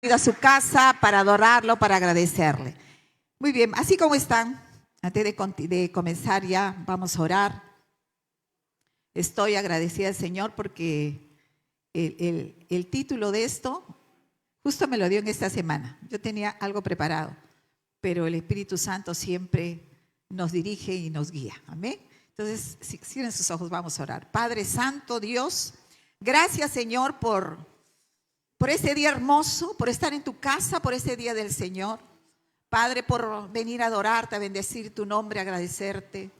ido a su casa para adorarlo, para agradecerle. Muy bien, así como están, antes de comenzar ya vamos a orar. Estoy agradecida al Señor porque el título de esto justo me lo dio en esta semana. Yo tenía algo preparado, pero el Espíritu Santo siempre nos dirige y nos guía. Amén. Entonces, si cierren sus ojos, vamos a orar. Padre Santo, Dios, gracias, Señor, por este día hermoso, por estar en tu casa, por este día del Señor. Padre, por venir a adorarte, a bendecir tu nombre, a agradecerte.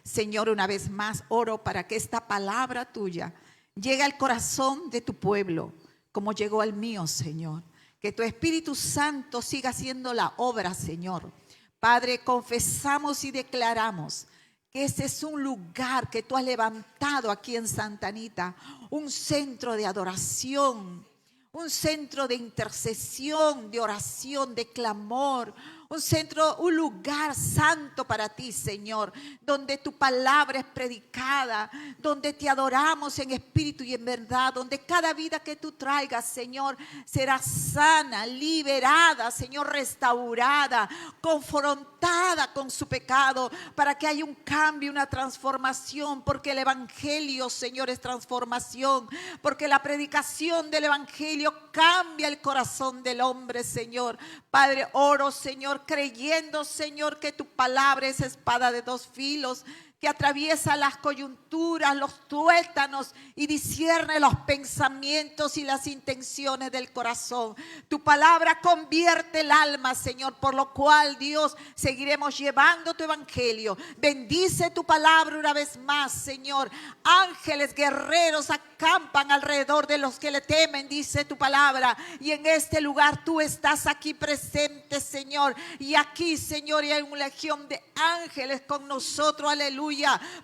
Señor, una vez más oro para que esta palabra tuya llegue al corazón de tu pueblo, como llegó al mío, Señor. Que tu Espíritu Santo siga haciendo la obra, Señor. Padre, confesamos y declaramos que ese es un lugar que tú has levantado aquí en Santa Anita, un centro de adoración, un centro de intercesión, de oración, de clamor, un centro, un lugar santo para ti, Señor, donde tu palabra es predicada, donde te adoramos en espíritu y en verdad, donde cada vida que tú traigas, Señor, será sana, liberada, Señor, restaurada, confrontada con su pecado, para que haya un cambio, una transformación, porque el Evangelio, Señor, es transformación, porque la predicación del Evangelio cambia el corazón del hombre, Señor. Padre, oro, Señor, creyendo, Señor, que tu palabra es espada de dos filos, que atraviesa las coyunturas, los tuétanos y discierne los pensamientos y las intenciones del corazón. Tu palabra convierte el alma, Señor, por lo cual, Dios, seguiremos llevando tu evangelio. Bendice tu palabra una vez más, Señor. Ángeles guerreros acampan alrededor de los que le temen, dice tu palabra. Y en este lugar tú estás aquí presente, Señor. Y aquí, Señor, hay una legión de ángeles con nosotros, aleluya.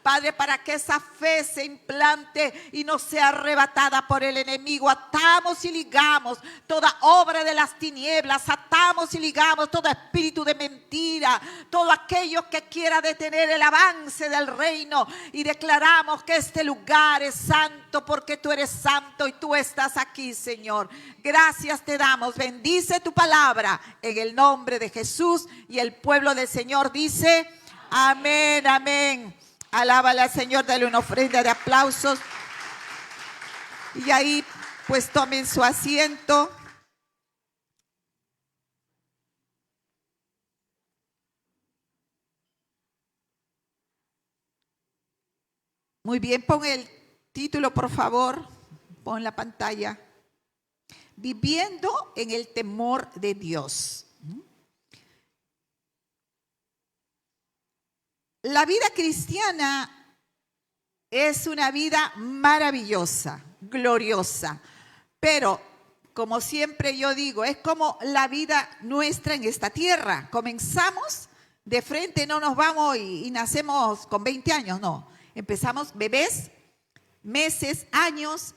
Padre, para que esa fe se implante y no sea arrebatada por el enemigo. Atamos y ligamos toda obra de las tinieblas, atamos y ligamos todo espíritu de mentira, todo aquello que quiera detener el avance del reino, y declaramos que este lugar es santo porque tú eres santo y tú estás aquí, Señor. Gracias te damos, bendice tu palabra en el nombre de Jesús, y el pueblo del Señor dice amén, amén. Alábala al Señor, dale una ofrenda de aplausos. Y ahí pues tomen su asiento. Muy bien, pon el título, por favor. Pon la pantalla. Viviendo en el temor de Dios. La vida cristiana es una vida maravillosa, gloriosa, pero como siempre yo digo, es como la vida nuestra en esta tierra. Comenzamos de frente, no nos vamos y nacemos con 20 años, no. Empezamos bebés, meses, años,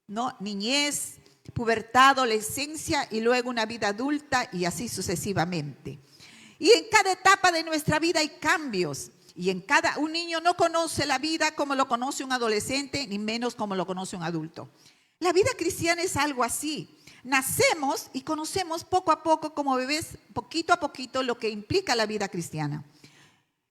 ¿no? Niñez, pubertad, adolescencia y luego una vida adulta y así sucesivamente. Y en cada etapa de nuestra vida hay cambios. Y un niño no conoce la vida como lo conoce un adolescente, ni menos como lo conoce un adulto. La vida cristiana es algo así. Nacemos y conocemos poco a poco, como bebés, poquito a poquito, lo que implica la vida cristiana.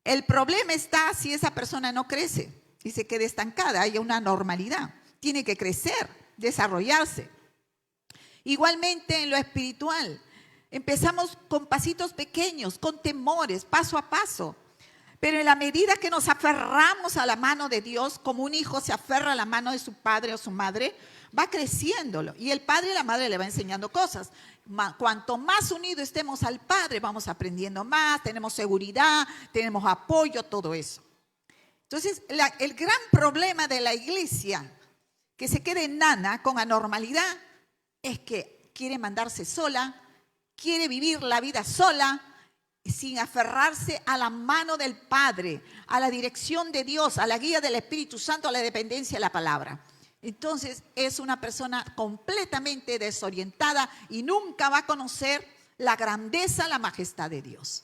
El problema está si esa persona no crece y se queda estancada, hay una normalidad. Tiene que crecer, desarrollarse. Igualmente en lo espiritual. Empezamos con pasitos pequeños, con temores, paso a paso. Pero en la medida que nos aferramos a la mano de Dios, como un hijo se aferra a la mano de su padre o su madre, va creciéndolo. Y el padre y la madre le va enseñando cosas. Cuanto más unidos estemos al Padre, vamos aprendiendo más, tenemos seguridad, tenemos apoyo, todo eso. Entonces, el gran problema de la iglesia, que se quede enana con anormalidad, es que quiere mandarse sola, quiere vivir la vida sola, sin aferrarse a la mano del Padre, a la dirección de Dios, a la guía del Espíritu Santo, a la dependencia de la palabra. Entonces es una persona completamente desorientada y nunca va a conocer la grandeza, la majestad de Dios.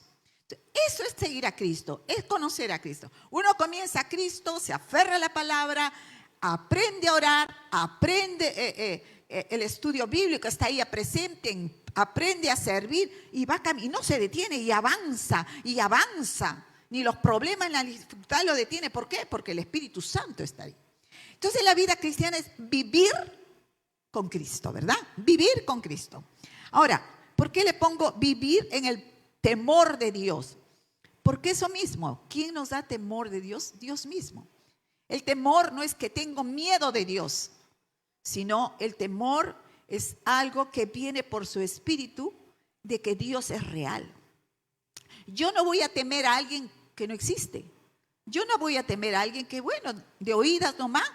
Eso es seguir a Cristo, es conocer a Cristo. Uno comienza a Cristo, se aferra a la palabra, aprende a orar, aprende el estudio bíblico, está ahí presente aprende a servir y va y no se detiene y avanza y avanza. Ni los problemas, ni la dificultad lo detiene. ¿Por qué? Porque el Espíritu Santo está ahí. Entonces la vida cristiana es vivir con Cristo, ¿verdad? Vivir con Cristo. Ahora, ¿por qué le pongo vivir en el temor de Dios? Porque eso mismo, ¿quién nos da temor de Dios? Dios mismo. El temor no es que tengo miedo de Dios, sino el temor es algo que viene por su espíritu de que Dios es real. Yo no voy a temer a alguien que no existe. Yo no voy a temer a alguien que, bueno, de oídas nomás.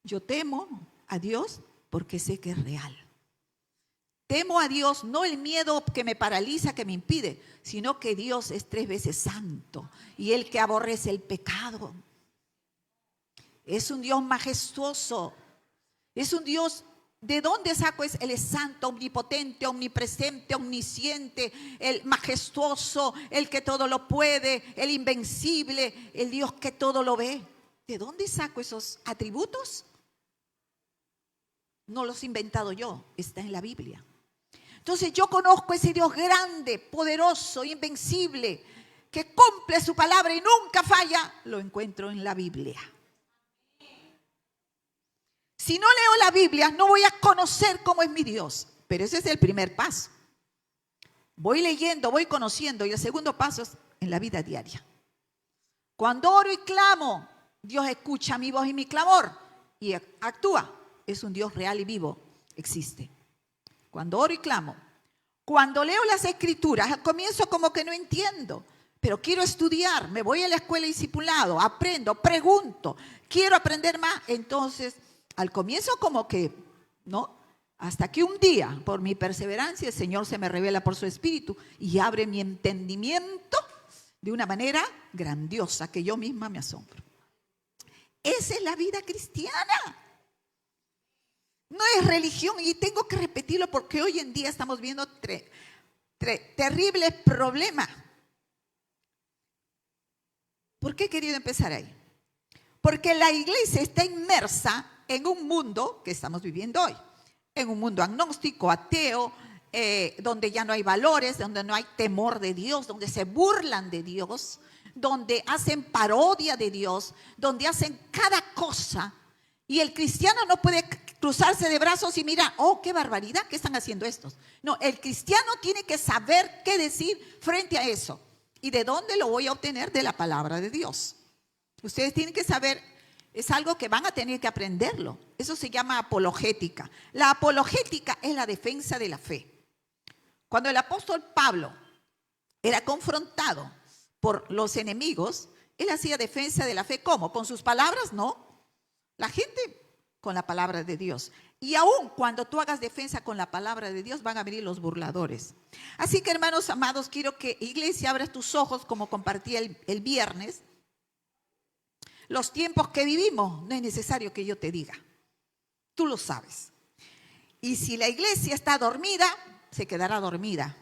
Yo temo a Dios porque sé que es real. Temo a Dios, no el miedo que me paraliza, que me impide, sino que Dios es 3 veces santo y el que aborrece el pecado. Es un Dios majestuoso. Es un Dios, ¿de dónde saco? Él es santo, omnipotente, omnipresente, omnisciente, el majestuoso, el que todo lo puede, el invencible, el Dios que todo lo ve. ¿De dónde saco esos atributos? No los he inventado yo, está en la Biblia. Entonces yo conozco ese Dios grande, poderoso, invencible, que cumple su palabra y nunca falla. Lo encuentro en la Biblia. Si no leo la Biblia, no voy a conocer cómo es mi Dios. Pero ese es el primer paso. Voy leyendo, voy conociendo. Y el segundo paso es en la vida diaria. Cuando oro y clamo, Dios escucha mi voz y mi clamor y actúa. Es un Dios real y vivo. Existe. Cuando oro y clamo. Cuando leo las escrituras, al comienzo como que no entiendo. Pero quiero estudiar. Me voy a la escuela de discipulado. Aprendo, pregunto. Quiero aprender más. Entonces, al comienzo como que, ¿no? Hasta que un día, por mi perseverancia, el Señor se me revela por su Espíritu y abre mi entendimiento de una manera grandiosa que yo misma me asombro. Esa es la vida cristiana. No es religión y tengo que repetirlo porque hoy en día estamos viendo terribles problemas. ¿Por qué he querido empezar ahí? Porque la iglesia está inmersa en un mundo que estamos viviendo hoy, en un mundo agnóstico, ateo, donde ya no hay valores, donde no hay temor de Dios, donde se burlan de Dios, donde hacen parodia de Dios, donde hacen cada cosa. Y el cristiano no puede cruzarse de brazos y mirar, oh, qué barbaridad, ¿qué están haciendo estos? No, el cristiano tiene que saber qué decir frente a eso. ¿Y de dónde lo voy a obtener? De la palabra de Dios. Ustedes tienen que saber, es algo que van a tener que aprenderlo. Eso se llama apologética. La apologética es la defensa de la fe. Cuando el apóstol Pablo era confrontado por los enemigos, él hacía defensa de la fe. ¿Cómo? ¿Con sus palabras? No. La gente con la palabra de Dios. Y aún cuando tú hagas defensa con la palabra de Dios, van a venir los burladores. Así que, hermanos amados, quiero que iglesia abras tus ojos, como compartí el viernes. Los tiempos que vivimos, no es necesario que yo te diga. Tú lo sabes. Y si la iglesia está dormida, se quedará dormida.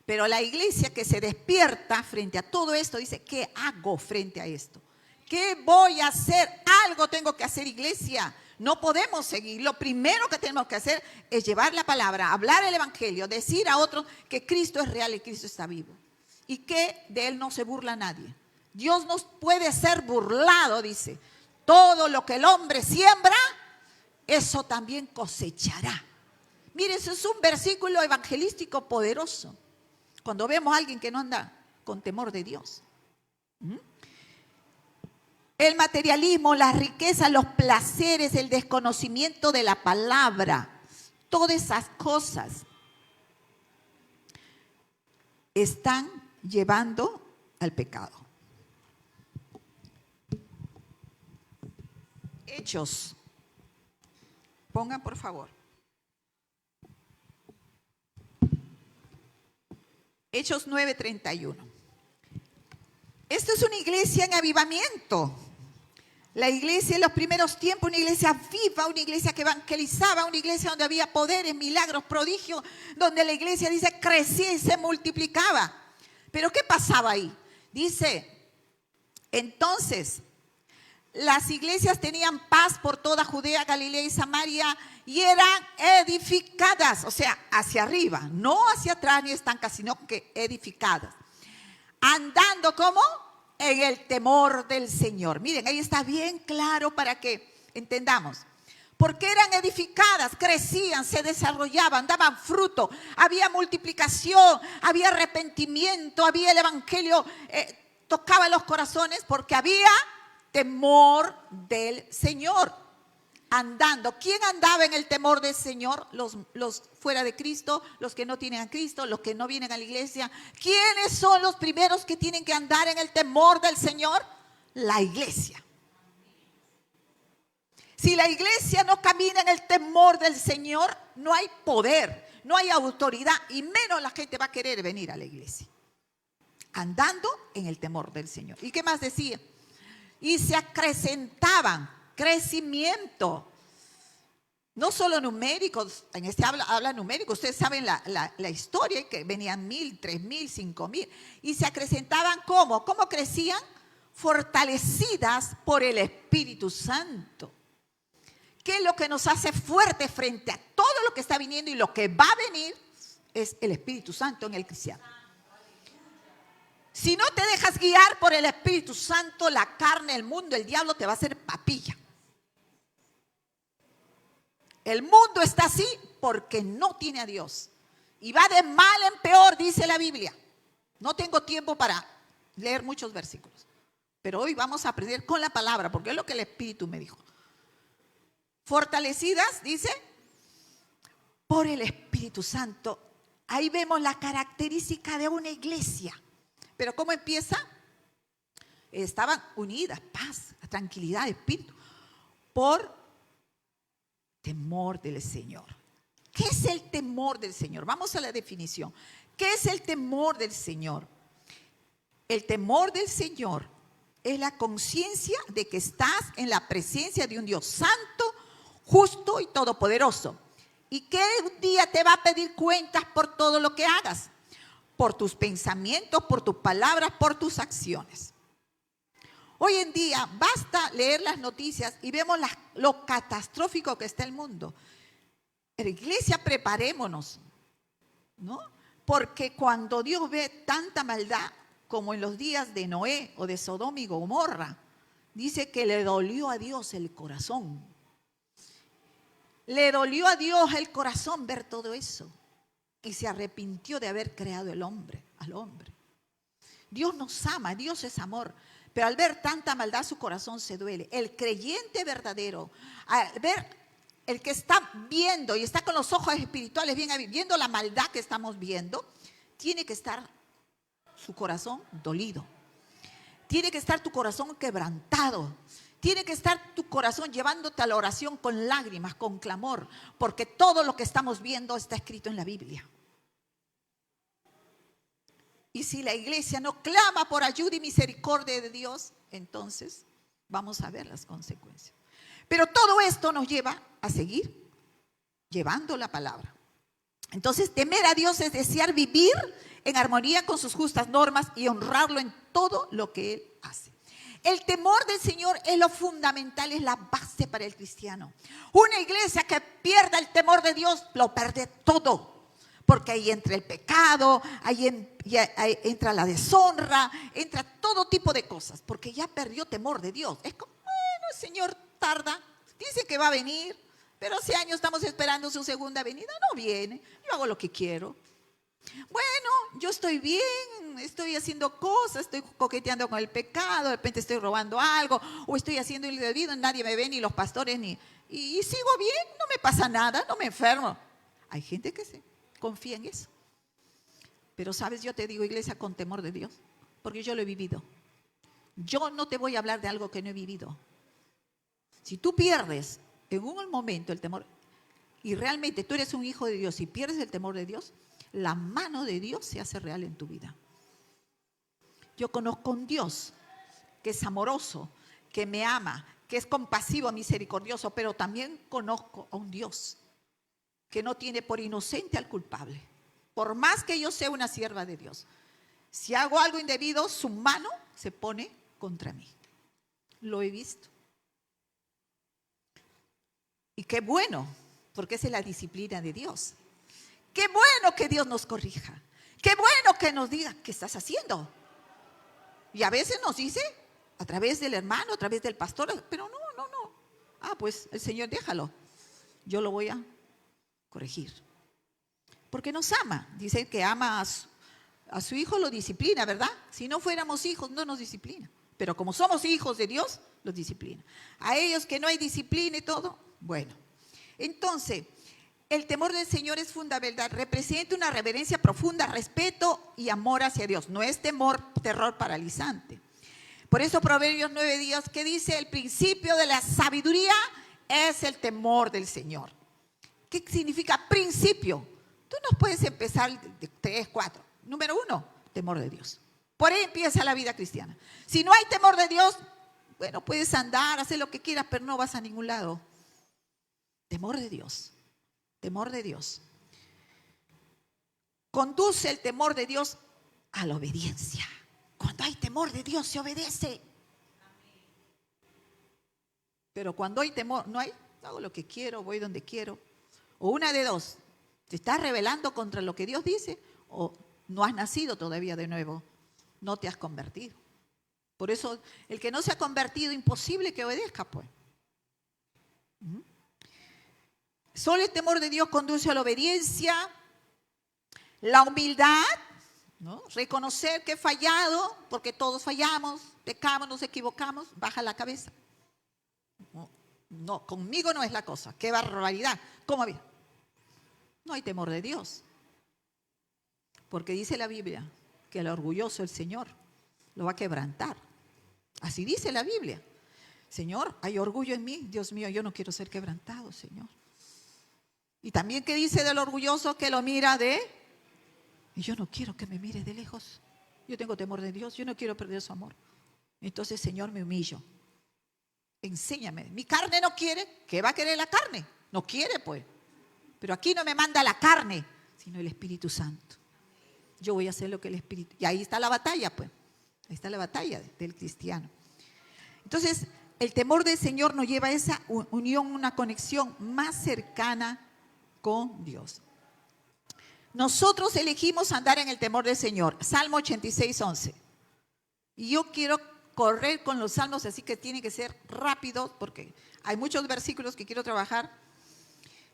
Pero la iglesia que se despierta frente a todo esto, dice, ¿qué hago frente a esto? ¿Qué voy a hacer? Algo tengo que hacer, iglesia. No podemos seguir. Lo primero que tenemos que hacer es llevar la palabra, hablar el evangelio, decir a otros que Cristo es real y Cristo está vivo. Y que de Él no se burla nadie. Dios no puede ser burlado, dice. Todo lo que el hombre siembra, eso también cosechará. Mire, eso es un versículo evangelístico poderoso. Cuando vemos a alguien que no anda con temor de Dios. El materialismo, las riquezas, los placeres, el desconocimiento de la palabra, todas esas cosas están llevando al pecado. Hechos. Pongan, por favor. Hechos 9:31. Esto es una iglesia en avivamiento. La iglesia en los primeros tiempos, una iglesia viva, una iglesia que evangelizaba, una iglesia donde había poderes, milagros, prodigios, donde la iglesia, dice, crecía y se multiplicaba. Pero ¿qué pasaba ahí? Dice, entonces, Las iglesias tenían paz por toda Judea, Galilea y Samaria y eran edificadas, o sea, hacia arriba, no hacia atrás ni estancas, sino que edificadas. Andando como en el temor del Señor. Miren, ahí está bien claro para que entendamos. Porque eran edificadas, crecían, se desarrollaban, daban fruto, había multiplicación, había arrepentimiento, había el evangelio, tocaba los corazones porque había temor del Señor. Andando. ¿Quién andaba en el temor del Señor? Los fuera de Cristo, los que no tienen a Cristo, los que no vienen a la iglesia. ¿Quiénes son los primeros que tienen que andar en el temor del Señor? La iglesia. Si la iglesia no camina en el temor del Señor, no hay poder, no hay autoridad y menos la gente va a querer venir a la iglesia. Andando en el temor del Señor. ¿Y qué más decía? Y se acrecentaban. Crecimiento, no solo numéricos, en este habla numérico, ustedes saben la historia, que venían 1,000, 3,000, 5,000, y se acrecentaban ¿cómo? ¿Cómo crecían? Fortalecidas por el Espíritu Santo. ¿Qué es lo que nos hace fuertes frente a todo lo que está viniendo y lo que va a venir? Es el Espíritu Santo en el cristiano. Si no te dejas guiar por el Espíritu Santo, la carne, el mundo, el diablo te va a hacer papilla. El mundo está así porque no tiene a Dios. Y va de mal en peor, dice la Biblia. No tengo tiempo para leer muchos versículos. Pero hoy vamos a aprender con la palabra, porque es lo que el Espíritu me dijo. Fortalecidas, dice, por el Espíritu Santo. Ahí vemos la característica de una iglesia. Pero ¿cómo empieza? Estaban unidas, paz, tranquilidad, espíritu, por temor del Señor. ¿Qué es el temor del Señor? Vamos a la definición. ¿Qué es el temor del Señor? El temor del Señor es la conciencia de que estás en la presencia de un Dios santo, justo y todopoderoso. Y que un día te va a pedir cuentas por todo lo que hagas. Por tus pensamientos, por tus palabras, por tus acciones. Hoy en día basta leer las noticias y vemos lo catastrófico que está el mundo. En la iglesia preparémonos, ¿no? Porque cuando Dios ve tanta maldad como en los días de Noé o de Sodoma y Gomorra, dice que le dolió a Dios el corazón. Le dolió a Dios el corazón ver todo eso. Y se arrepintió de haber creado al hombre. Dios nos ama, Dios es amor. Pero al ver tanta maldad, su corazón se duele. El creyente verdadero, al ver el que está viendo y está con los ojos espirituales viendo la maldad que estamos viendo, tiene que estar su corazón dolido. Tiene que estar tu corazón quebrantado. Tiene que estar tu corazón llevándote a la oración con lágrimas, con clamor, porque todo lo que estamos viendo está escrito en la Biblia. Y si la iglesia no clama por ayuda y misericordia de Dios, entonces vamos a ver las consecuencias. Pero todo esto nos lleva a seguir llevando la palabra. Entonces, temer a Dios es desear vivir en armonía con sus justas normas y honrarlo en todo lo que Él hace. El temor del Señor es lo fundamental, es la base para el cristiano. Una iglesia que pierda el temor de Dios lo pierde todo. Porque ahí entra el pecado, ahí entra la deshonra, entra todo tipo de cosas. Porque ya perdió temor de Dios. Es como, bueno, el Señor tarda, dice que va a venir, pero hace años estamos esperando su segunda venida. No viene, yo hago lo que quiero. Bueno, yo estoy bien, estoy haciendo cosas, estoy coqueteando con el pecado, de repente estoy robando algo, o estoy haciendo indebido, nadie me ve, ni los pastores, y sigo bien, no me pasa nada, no me enfermo. Hay gente que sí confía en eso. Pero sabes, yo te digo, iglesia, con temor de Dios, porque yo lo he vivido. Yo no te voy a hablar de algo que no he vivido. Si tú pierdes en un momento el temor, y realmente tú eres un hijo de Dios y pierdes el temor de Dios, la mano de Dios se hace real en tu vida. Yo conozco a un Dios que es amoroso, que me ama, que es compasivo, misericordioso, pero también conozco a un Dios que no tiene por inocente al culpable. Por más que yo sea una sierva de Dios, si hago algo indebido, su mano se pone contra mí. Lo he visto, Y qué bueno, porque esa es la disciplina de Dios. Qué bueno que Dios nos corrija. Qué bueno que nos diga qué estás haciendo. Y a veces nos dice a través del hermano, a través del pastor, pero no. Ah, pues el Señor déjalo. Yo lo voy a corregir. Porque nos ama. Dice que ama a su hijo, lo disciplina, ¿verdad? Si no fuéramos hijos, no nos disciplina. Pero como somos hijos de Dios, los disciplina. A ellos que no hay disciplina y todo, bueno. Entonces, el temor del Señor es fundamental. Representa una reverencia profunda, respeto y amor hacia Dios. No es terror paralizante. Por eso Proverbios 9:10, ¿qué dice? El principio de la sabiduría es el temor del Señor. ¿Qué significa principio? Tú no puedes empezar de 3, 4. Número 1, temor de Dios. Por ahí empieza la vida cristiana. Si no hay temor de Dios, bueno, puedes andar, hacer lo que quieras, pero no vas a ningún lado. Temor de Dios. Temor de Dios. Conduce el temor de Dios a la obediencia. Cuando hay temor de Dios se obedece. Pero cuando hay temor, no hay, hago lo que quiero, voy donde quiero. O una de dos, te estás rebelando contra lo que Dios dice o no has nacido todavía de nuevo, no te has convertido. Por eso el que no se ha convertido, imposible que obedezca, pues. Solo el temor de Dios conduce a la obediencia, la humildad, ¿no? Reconocer que he fallado, porque todos fallamos, pecamos, nos equivocamos, baja la cabeza. No, conmigo no es la cosa, qué barbaridad. ¿Cómo había? No hay temor de Dios. Porque dice la Biblia que el orgulloso el Señor lo va a quebrantar. Así dice la Biblia. Señor, hay orgullo en mí, Dios mío, yo no quiero ser quebrantado, Señor. Y también que dice del orgulloso que lo mira y yo no quiero que me mire de lejos. Yo tengo temor de Dios, yo no quiero perder su amor. Entonces, Señor, me humillo. Enséñame. Mi carne no quiere, ¿qué va a querer la carne? No quiere, pues. Pero aquí no me manda la carne, sino el Espíritu Santo. Yo voy a hacer lo que el Espíritu... Y ahí está la batalla, pues. Ahí está la batalla del cristiano. Entonces, el temor del Señor nos lleva a esa unión, una conexión más cercana con Dios. Nosotros elegimos andar en el temor del Señor. Salmo 86:11. Y yo quiero correr con los salmos, así que tiene que ser rápido, porque hay muchos versículos que quiero trabajar.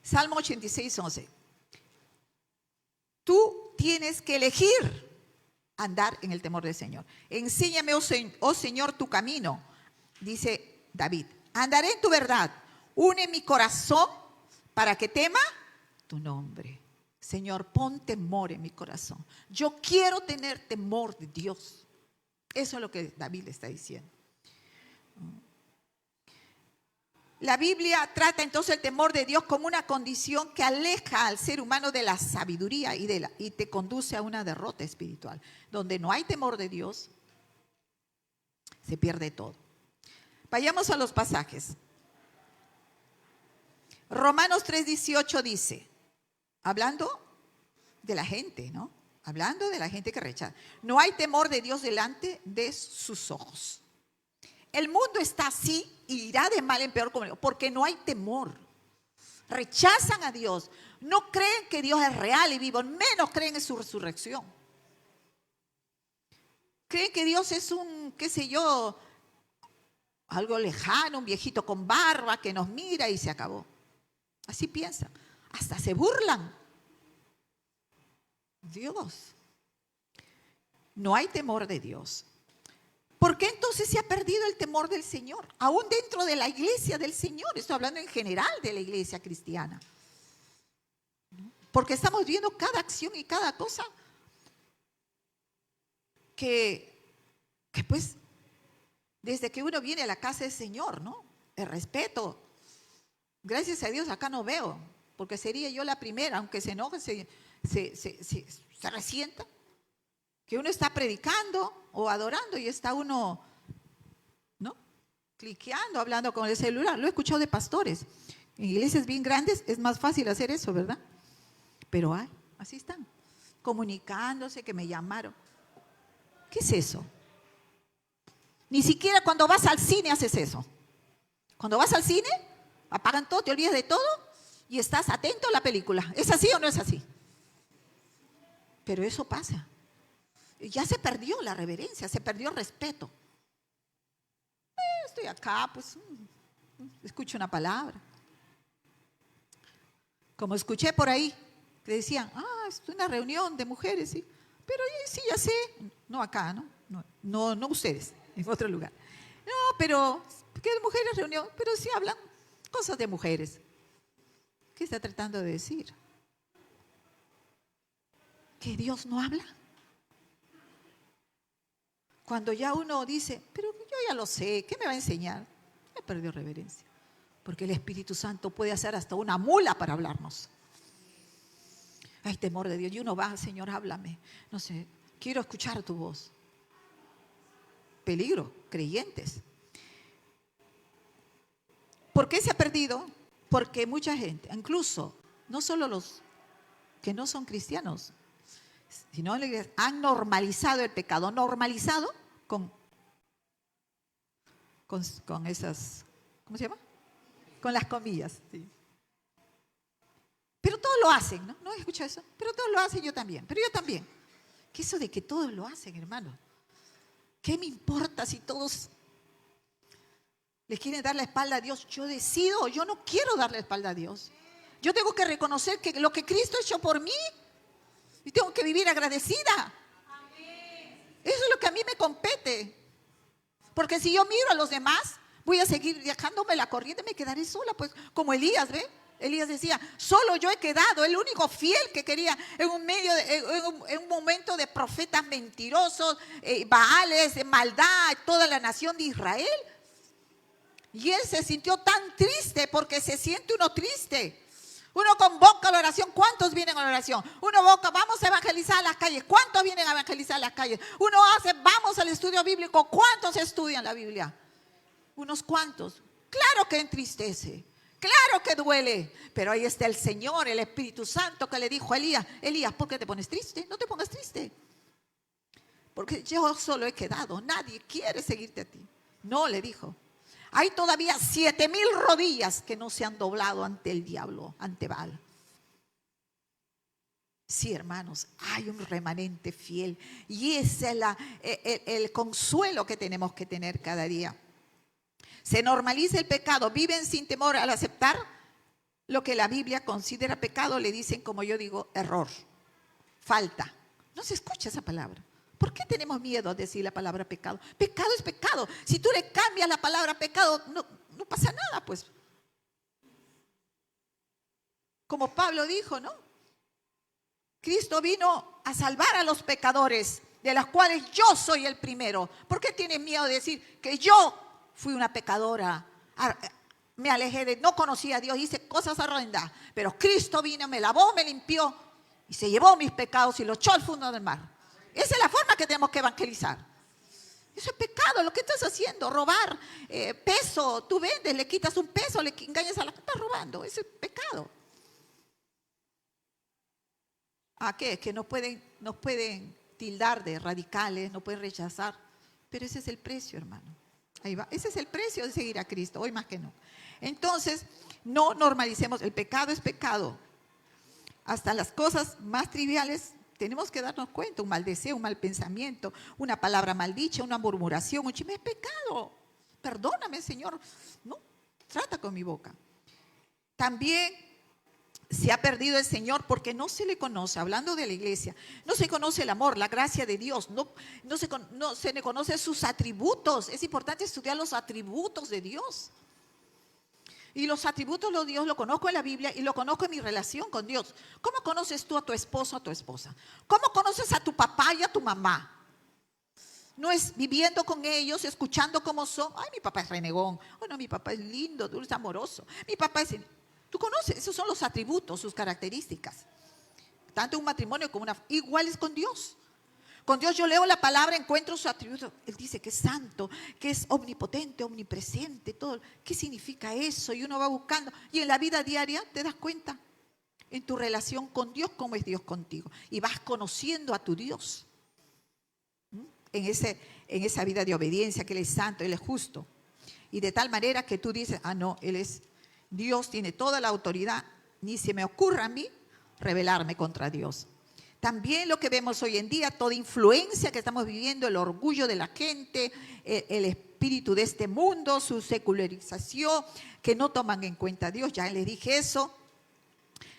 Salmo 86:11. Tú tienes que elegir andar en el temor del Señor. Enséñame, oh Señor, tu camino, dice David. Andaré en tu verdad. Une mi corazón para que tema tu nombre. Señor, pon temor en mi corazón. Yo quiero tener temor de Dios. Eso es lo que David le está diciendo. La Biblia trata entonces el temor de Dios como una condición que aleja al ser humano de la sabiduría y te conduce a una derrota espiritual. Donde no hay temor de Dios, se pierde todo. Vayamos a los pasajes. Romanos 3:18 dice, hablando de la gente, ¿no? Hablando de la gente que rechaza. No hay temor de Dios delante de sus ojos. El mundo está así y irá de mal en peor porque no hay temor. Rechazan a Dios. No creen que Dios es real y vivo, menos creen en su resurrección. Creen que Dios es un, qué sé yo, algo lejano, un viejito con barba que nos mira y se acabó. Así piensan. Hasta se burlan. Dios. No hay temor de Dios. ¿Por qué entonces se ha perdido el temor del Señor? Aún dentro de la iglesia del Señor. Estoy hablando en general de la iglesia cristiana. Porque estamos viendo cada acción y cada cosa que pues, desde que uno viene a la casa del Señor, ¿no? El respeto. Gracias a Dios acá no veo, porque sería yo la primera, aunque se enoje, se resienta. Que uno está predicando o adorando y está uno, ¿no? Cliqueando, hablando con el celular. Lo he escuchado de pastores. En iglesias bien grandes es más fácil hacer eso, ¿verdad? Pero así están, comunicándose que me llamaron. ¿Qué es eso? Ni siquiera cuando vas al cine haces eso. Cuando vas al cine, Apagan todo, te olvidas de todo y estás atento a la película. ¿Es así o no es así? Pero eso pasa. Ya se perdió la reverencia, se perdió el respeto. Estoy acá, pues escucho una palabra. Como escuché por ahí, que decían, es una reunión de mujeres, ¿sí? Pero sí, ya sé, no acá, no ustedes, en otro lugar. No, pero, ¿qué de mujeres reunión? Pero sí hablan cosas de mujeres. ¿Qué está tratando de decir? ¿Que Dios no habla? Cuando ya uno dice, pero yo ya lo sé, ¿qué me va a enseñar? Ya perdió reverencia. Porque el Espíritu Santo puede hacer hasta una mula para hablarnos. Hay temor de Dios. Y uno va, Señor, háblame. No sé, quiero escuchar tu voz. Peligro, creyentes. ¿Por qué se ha perdido? Porque mucha gente, incluso, no solo los que no son cristianos, sino han normalizado el pecado. Normalizado con esas, ¿cómo se llama? Con las comillas, sí. Pero todos lo hacen, ¿no? ¿No escucha eso? Pero todos lo hacen, yo también. Pero yo también. ¿Qué eso de que todos lo hacen, hermano? ¿Qué me importa si todos le quieren dar la espalda a Dios? Yo decido, yo no quiero darle la espalda a Dios. Yo tengo que reconocer que lo que Cristo ha hecho por mí, y tengo que vivir agradecida. Eso es lo que a mí me compete. Porque si yo miro a los demás, voy a seguir dejándome la corriente, me quedaré sola, pues como Elías, ¿ve? Elías decía, solo yo he quedado, el único fiel que quería en un momento de profetas mentirosos, baales, de maldad, toda la nación de Israel. Y él se sintió tan triste, porque se siente uno triste. Uno convoca a la oración. ¿Cuántos vienen a la oración? Uno convoca, vamos a evangelizar a las calles. ¿Cuántos vienen a evangelizar a las calles? Uno hace, vamos al estudio bíblico. ¿Cuántos estudian la Biblia? Unos cuantos. Claro que entristece. Claro que duele. Pero ahí está el Señor, el Espíritu Santo, que le dijo a Elías, Elías, ¿por qué te pones triste? No te pongas triste. Porque yo solo he quedado. Nadie quiere seguirte a ti. No, le dijo. Hay todavía 7,000 rodillas que no se han doblado ante el diablo, ante Baal. Sí, hermanos, hay un remanente fiel. Y ese es el consuelo que tenemos que tener cada día. Se normaliza el pecado. Viven sin temor al aceptar lo que la Biblia considera pecado. Le dicen, como yo digo, error, falta. No se escucha esa palabra. ¿Por qué tenemos miedo a decir la palabra pecado? Pecado es pecado. Si tú le cambias la palabra pecado, no pasa nada, pues. Como Pablo dijo, ¿no? Cristo vino a salvar a los pecadores, de los cuales yo soy el primero. ¿Por qué tienes miedo de decir que yo fui una pecadora? Me alejé no conocía a Dios, hice cosas horrendas. Pero Cristo vino, me lavó, me limpió y se llevó mis pecados y los echó al fondo del mar. Esa es la forma que tenemos que evangelizar. Eso es pecado, lo que estás haciendo, robar peso. Tú vendes, le quitas un peso, le engañas a la gente, estás robando. Eso es pecado. ¿A qué? Que nos pueden tildar de radicales, nos pueden rechazar. Pero ese es el precio, hermano. Ahí va. Ese es el precio de seguir a Cristo, hoy más que no. Entonces, no normalicemos. El pecado es pecado. Hasta las cosas más triviales tenemos que darnos cuenta. Un mal deseo, un mal pensamiento, una palabra maldicha, una murmuración, un chisme es pecado. Perdóname, Señor. No, trata con mi boca. También se ha perdido el Señor porque no se le conoce, hablando de la iglesia, no se conoce el amor, la gracia de Dios, no se le conoce sus atributos. Es importante estudiar los atributos de Dios. Y los atributos de Dios lo conozco en la Biblia y lo conozco en mi relación con Dios. ¿Cómo conoces tú a tu esposo o a tu esposa? ¿Cómo conoces a tu papá y a tu mamá? No es viviendo con ellos, escuchando cómo son. Ay, mi papá es renegón. Oh, no, mi papá es lindo, dulce, amoroso. Mi papá es... Tú conoces, esos son los atributos, sus características. Tanto un matrimonio como iguales con Dios. Con Dios yo leo la palabra, encuentro sus atributos. Él dice que es santo, que es omnipotente, omnipresente, todo. ¿Qué significa eso? Y uno va buscando. Y en la vida diaria te das cuenta, en tu relación con Dios, cómo es Dios contigo. Y vas conociendo a tu Dios. En esa vida de obediencia, que Él es santo, Él es justo. Y de tal manera que tú dices, no, Él es Dios tiene toda la autoridad. Ni se me ocurra a mí rebelarme contra Dios. También lo que vemos hoy en día, toda influencia que estamos viviendo, el orgullo de la gente, el espíritu de este mundo, su secularización, que no toman en cuenta a Dios. Ya les dije eso.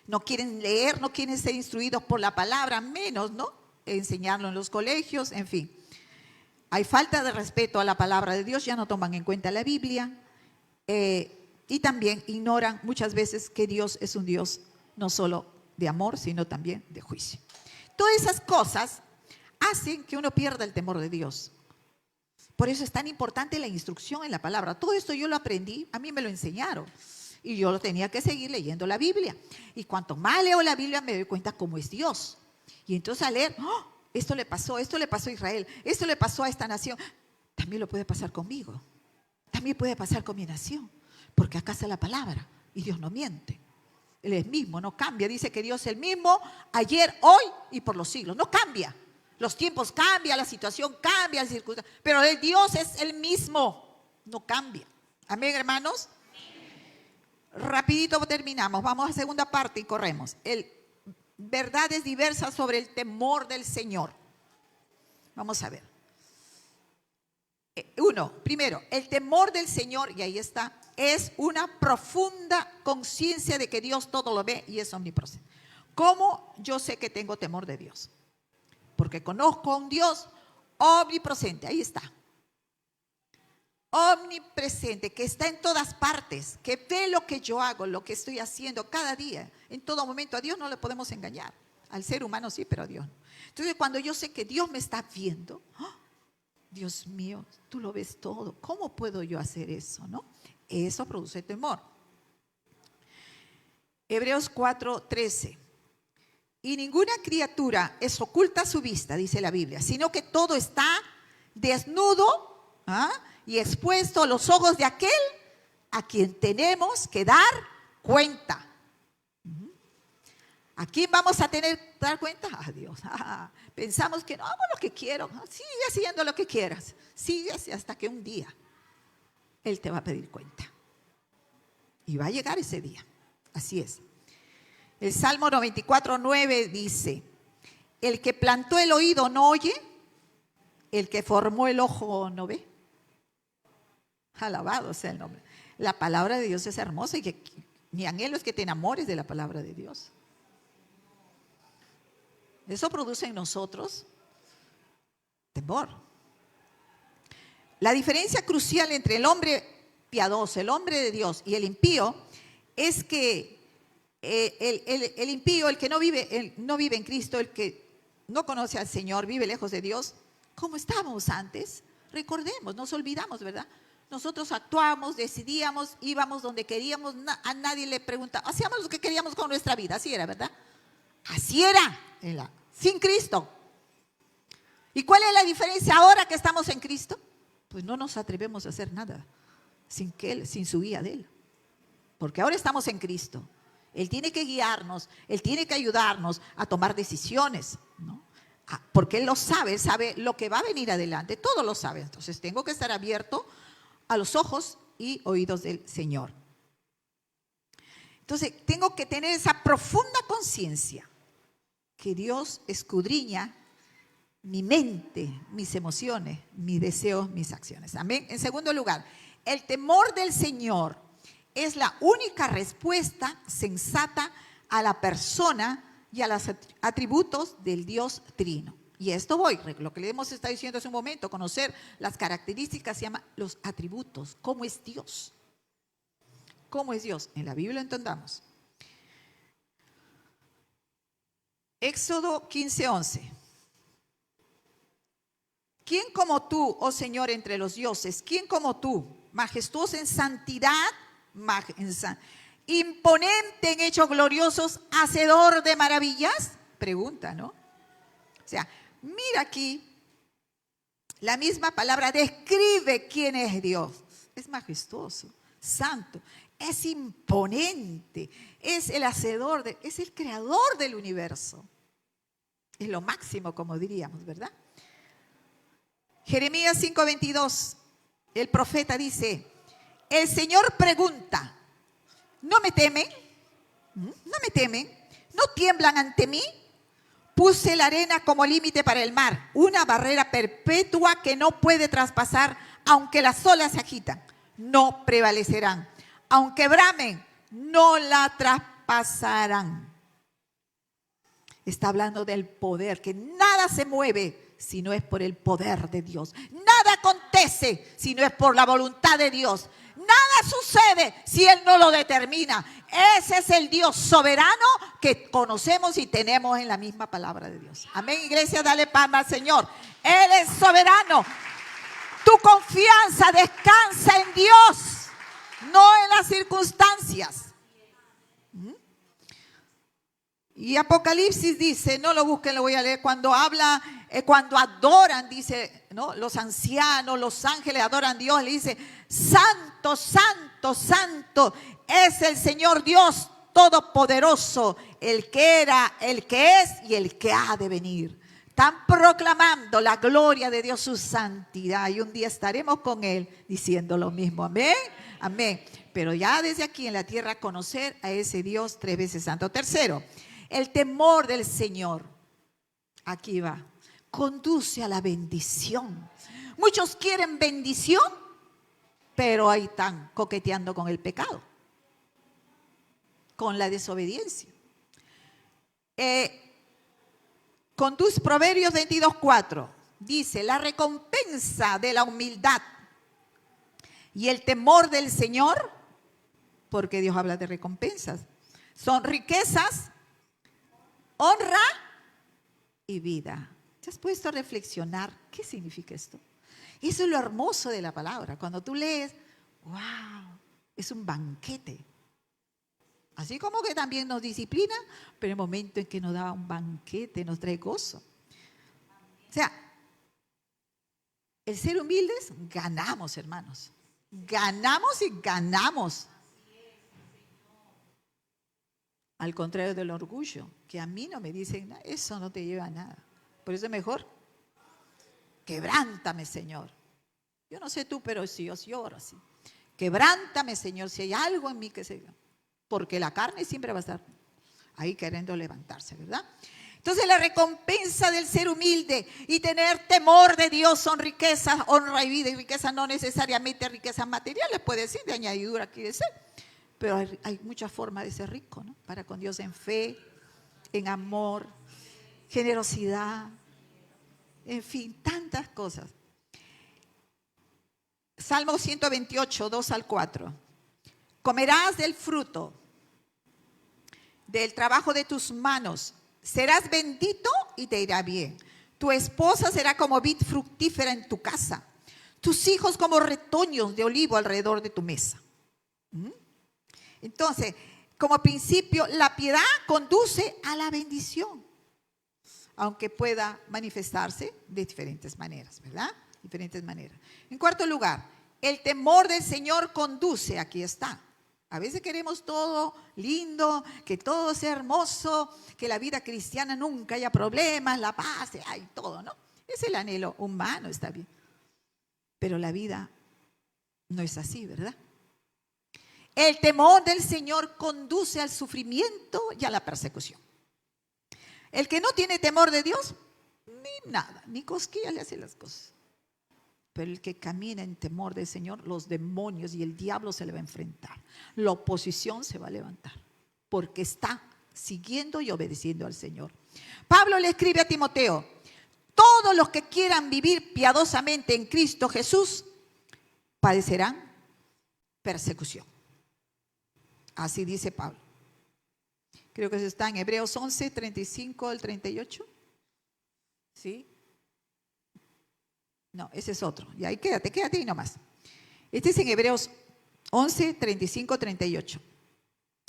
No quieren leer, no quieren ser instruidos por la palabra, menos, ¿no? Enseñarlo en los colegios, en fin. Hay falta de respeto a la palabra de Dios, ya no toman en cuenta la Biblia. Y también ignoran muchas veces que Dios es un Dios no solo de amor, sino también de juicio. Todas esas cosas hacen que uno pierda el temor de Dios. Por eso es tan importante la instrucción en la palabra. Todo esto yo lo aprendí, a mí me lo enseñaron. Y yo lo tenía que seguir leyendo la Biblia. Y cuanto más leo la Biblia, me doy cuenta cómo es Dios. Y entonces al leer, ¡oh! Esto le pasó a Israel, esto le pasó a esta nación. También lo puede pasar conmigo. También puede pasar con mi nación. Porque acá está la palabra y Dios no miente. Él es mismo, no cambia. Dice que Dios es el mismo ayer, hoy y por los siglos. No cambia. Los tiempos cambian, la situación cambia, las circunstancias. Pero el Dios es el mismo. No cambia. Amén, hermanos. Rapidito terminamos. Vamos a segunda parte y corremos. Verdades diversas sobre el temor del Señor. Vamos a ver. Primero, el temor del Señor, y ahí está, es una profunda conciencia de que Dios todo lo ve y es omnipresente. ¿Cómo yo sé que tengo temor de Dios? Porque conozco a un Dios omnipresente, ahí está. Omnipresente, que está en todas partes, que ve lo que yo hago, lo que estoy haciendo cada día, en todo momento. A Dios no le podemos engañar. Al ser humano sí, pero a Dios no. Entonces, cuando yo sé que Dios me está viendo, ¡oh! Dios mío, tú lo ves todo. ¿Cómo puedo yo hacer eso, no? Eso produce temor. Hebreos 4:13. Y ninguna criatura es oculta a su vista, dice la Biblia, sino que todo está desnudo, ¿ah?, y expuesto a los ojos de aquel a quien tenemos que dar cuenta. ¿A quién vamos a tener que dar cuenta? A Dios. Pensamos que no, hago lo que quiero. Sigue haciendo lo que quieras. Sigue hasta que un día Él te va a pedir cuenta. Y va a llegar ese día. Así es. El Salmo 94:9 dice: el que plantó el oído no oye, el que formó el ojo no ve. Alabado sea el nombre. La palabra de Dios es hermosa y que mi anhelo es que te enamores de la palabra de Dios. Eso produce en nosotros temor. La diferencia crucial entre el hombre piadoso, el hombre de Dios y el impío es que el impío, el que no vive en Cristo, el que no conoce al Señor, vive lejos de Dios, como estábamos antes. Recordemos, nos olvidamos, ¿verdad? Nosotros actuábamos, decidíamos, íbamos donde queríamos, a nadie le preguntaba, hacíamos lo que queríamos con nuestra vida, así era, ¿verdad? Así era, sin Cristo. ¿Y cuál es la diferencia ahora que estamos en Cristo? Pues no nos atrevemos a hacer nada sin su guía de Él. Porque ahora estamos en Cristo. Él tiene que guiarnos, Él tiene que ayudarnos a tomar decisiones, ¿no? Porque Él sabe lo que va a venir adelante, todo lo sabe. Entonces tengo que estar abierto a los ojos y oídos del Señor. Entonces tengo que tener esa profunda conciencia que Dios escudriña mi mente, mis emociones, mis deseos, mis acciones. Amén. En segundo lugar, el temor del Señor es la única respuesta sensata a la persona y a los atributos del Dios Trino. Y a esto voy, lo que le hemos estado diciendo hace un momento, conocer las características, se llama los atributos. ¿Cómo es Dios? ¿Cómo es Dios? En la Biblia entendamos. Éxodo 15:11. ¿Quién como tú, oh Señor, entre los dioses? ¿Quién como tú, majestuoso en santidad, imponente en hechos gloriosos, hacedor de maravillas? Pregunta, ¿no? O sea, mira aquí, la misma palabra describe quién es Dios. Es majestuoso, santo, es imponente, es el hacedor, es el creador del universo. Es lo máximo, como diríamos, ¿verdad? Jeremías 5:22, el profeta dice: el Señor pregunta, ¿No me temen? ¿No me temen? ¿No tiemblan ante mí? Puse la arena como límite para el mar, una barrera perpetua que no puede traspasar, aunque las olas se agitan. No prevalecerán. Aunque bramen, no la traspasarán. Está hablando del poder, que nada se mueve si no es por el poder de Dios. Nada acontece si no es por la voluntad de Dios. Nada sucede si Él no lo determina. Ese es el Dios soberano que conocemos y tenemos en la misma palabra de Dios. Amén, iglesia, dale palmas al Señor. Él es soberano. Tu confianza descansa en Dios, no en las circunstancias. Y Apocalipsis dice, no lo busquen, lo voy a leer, cuando habla, cuando adoran, dice, ¿no? Los ancianos, los ángeles adoran a Dios, le dice, santo, santo, santo es el Señor Dios Todopoderoso, el que era, el que es y el que ha de venir. Están proclamando la gloria de Dios, su santidad, y un día estaremos con Él diciendo lo mismo, amén, amén. Pero ya desde aquí en la tierra conocer a ese Dios 3 veces santo. Tercero, el temor del Señor, aquí va, conduce a la bendición. Muchos quieren bendición, pero ahí están coqueteando con el pecado, con la desobediencia. Conduce, Proverbios 22:4, dice, la recompensa de la humildad y el temor del Señor, porque Dios habla de recompensas, son riquezas, honra y vida. ¿Te has puesto a reflexionar qué significa esto? Eso es lo hermoso de la palabra. Cuando tú lees, wow, es un banquete. Así como que también nos disciplina, pero en el momento en que nos da un banquete, nos trae gozo. O sea, el ser humildes, ganamos, hermanos. Ganamos y ganamos. Al contrario del orgullo, que a mí no me dicen nada, eso no te lleva a nada. Por eso es mejor, quebrántame, Señor. Yo no sé tú, pero si yo oro así. Quebrántame, Señor, si hay algo en mí que se... Porque la carne siempre va a estar ahí queriendo levantarse, ¿verdad? Entonces la recompensa del ser humilde y tener temor de Dios son riquezas, honra y vida. Y riquezas no necesariamente riquezas materiales, puede decir, de añadidura aquí de ser. Pero hay muchas formas de ser rico, ¿no? Para con Dios en fe, en amor, generosidad, en fin, tantas cosas. Salmo 128, 2 al 4. Comerás del fruto del trabajo de tus manos, serás bendito y te irá bien. Tu esposa será como vid fructífera en tu casa, tus hijos como retoños de olivo alrededor de tu mesa. Entonces, como principio, la piedad conduce a la bendición, aunque pueda manifestarse de diferentes maneras, ¿verdad? Diferentes maneras. En cuarto lugar, el temor del Señor conduce, aquí está. A veces queremos todo lindo, que todo sea hermoso, que la vida cristiana nunca haya problemas, la paz, hay todo, ¿no? Es el anhelo humano, está bien. Pero la vida no es así, ¿verdad? El temor del Señor conduce al sufrimiento y a la persecución. El que no tiene temor de Dios, ni nada, ni cosquillas le hace las cosas. Pero el que camina en temor del Señor, los demonios y el diablo se le va a enfrentar. La oposición se va a levantar, porque está siguiendo y obedeciendo al Señor. Pablo le escribe a Timoteo, todos los que quieran vivir piadosamente en Cristo Jesús, padecerán persecución. Así dice Pablo. Creo que eso está en Hebreos 11, 35 al 38. ¿Sí? No, ese es otro. Y ahí quédate ahí nomás. Este es en Hebreos 11, 35, 38.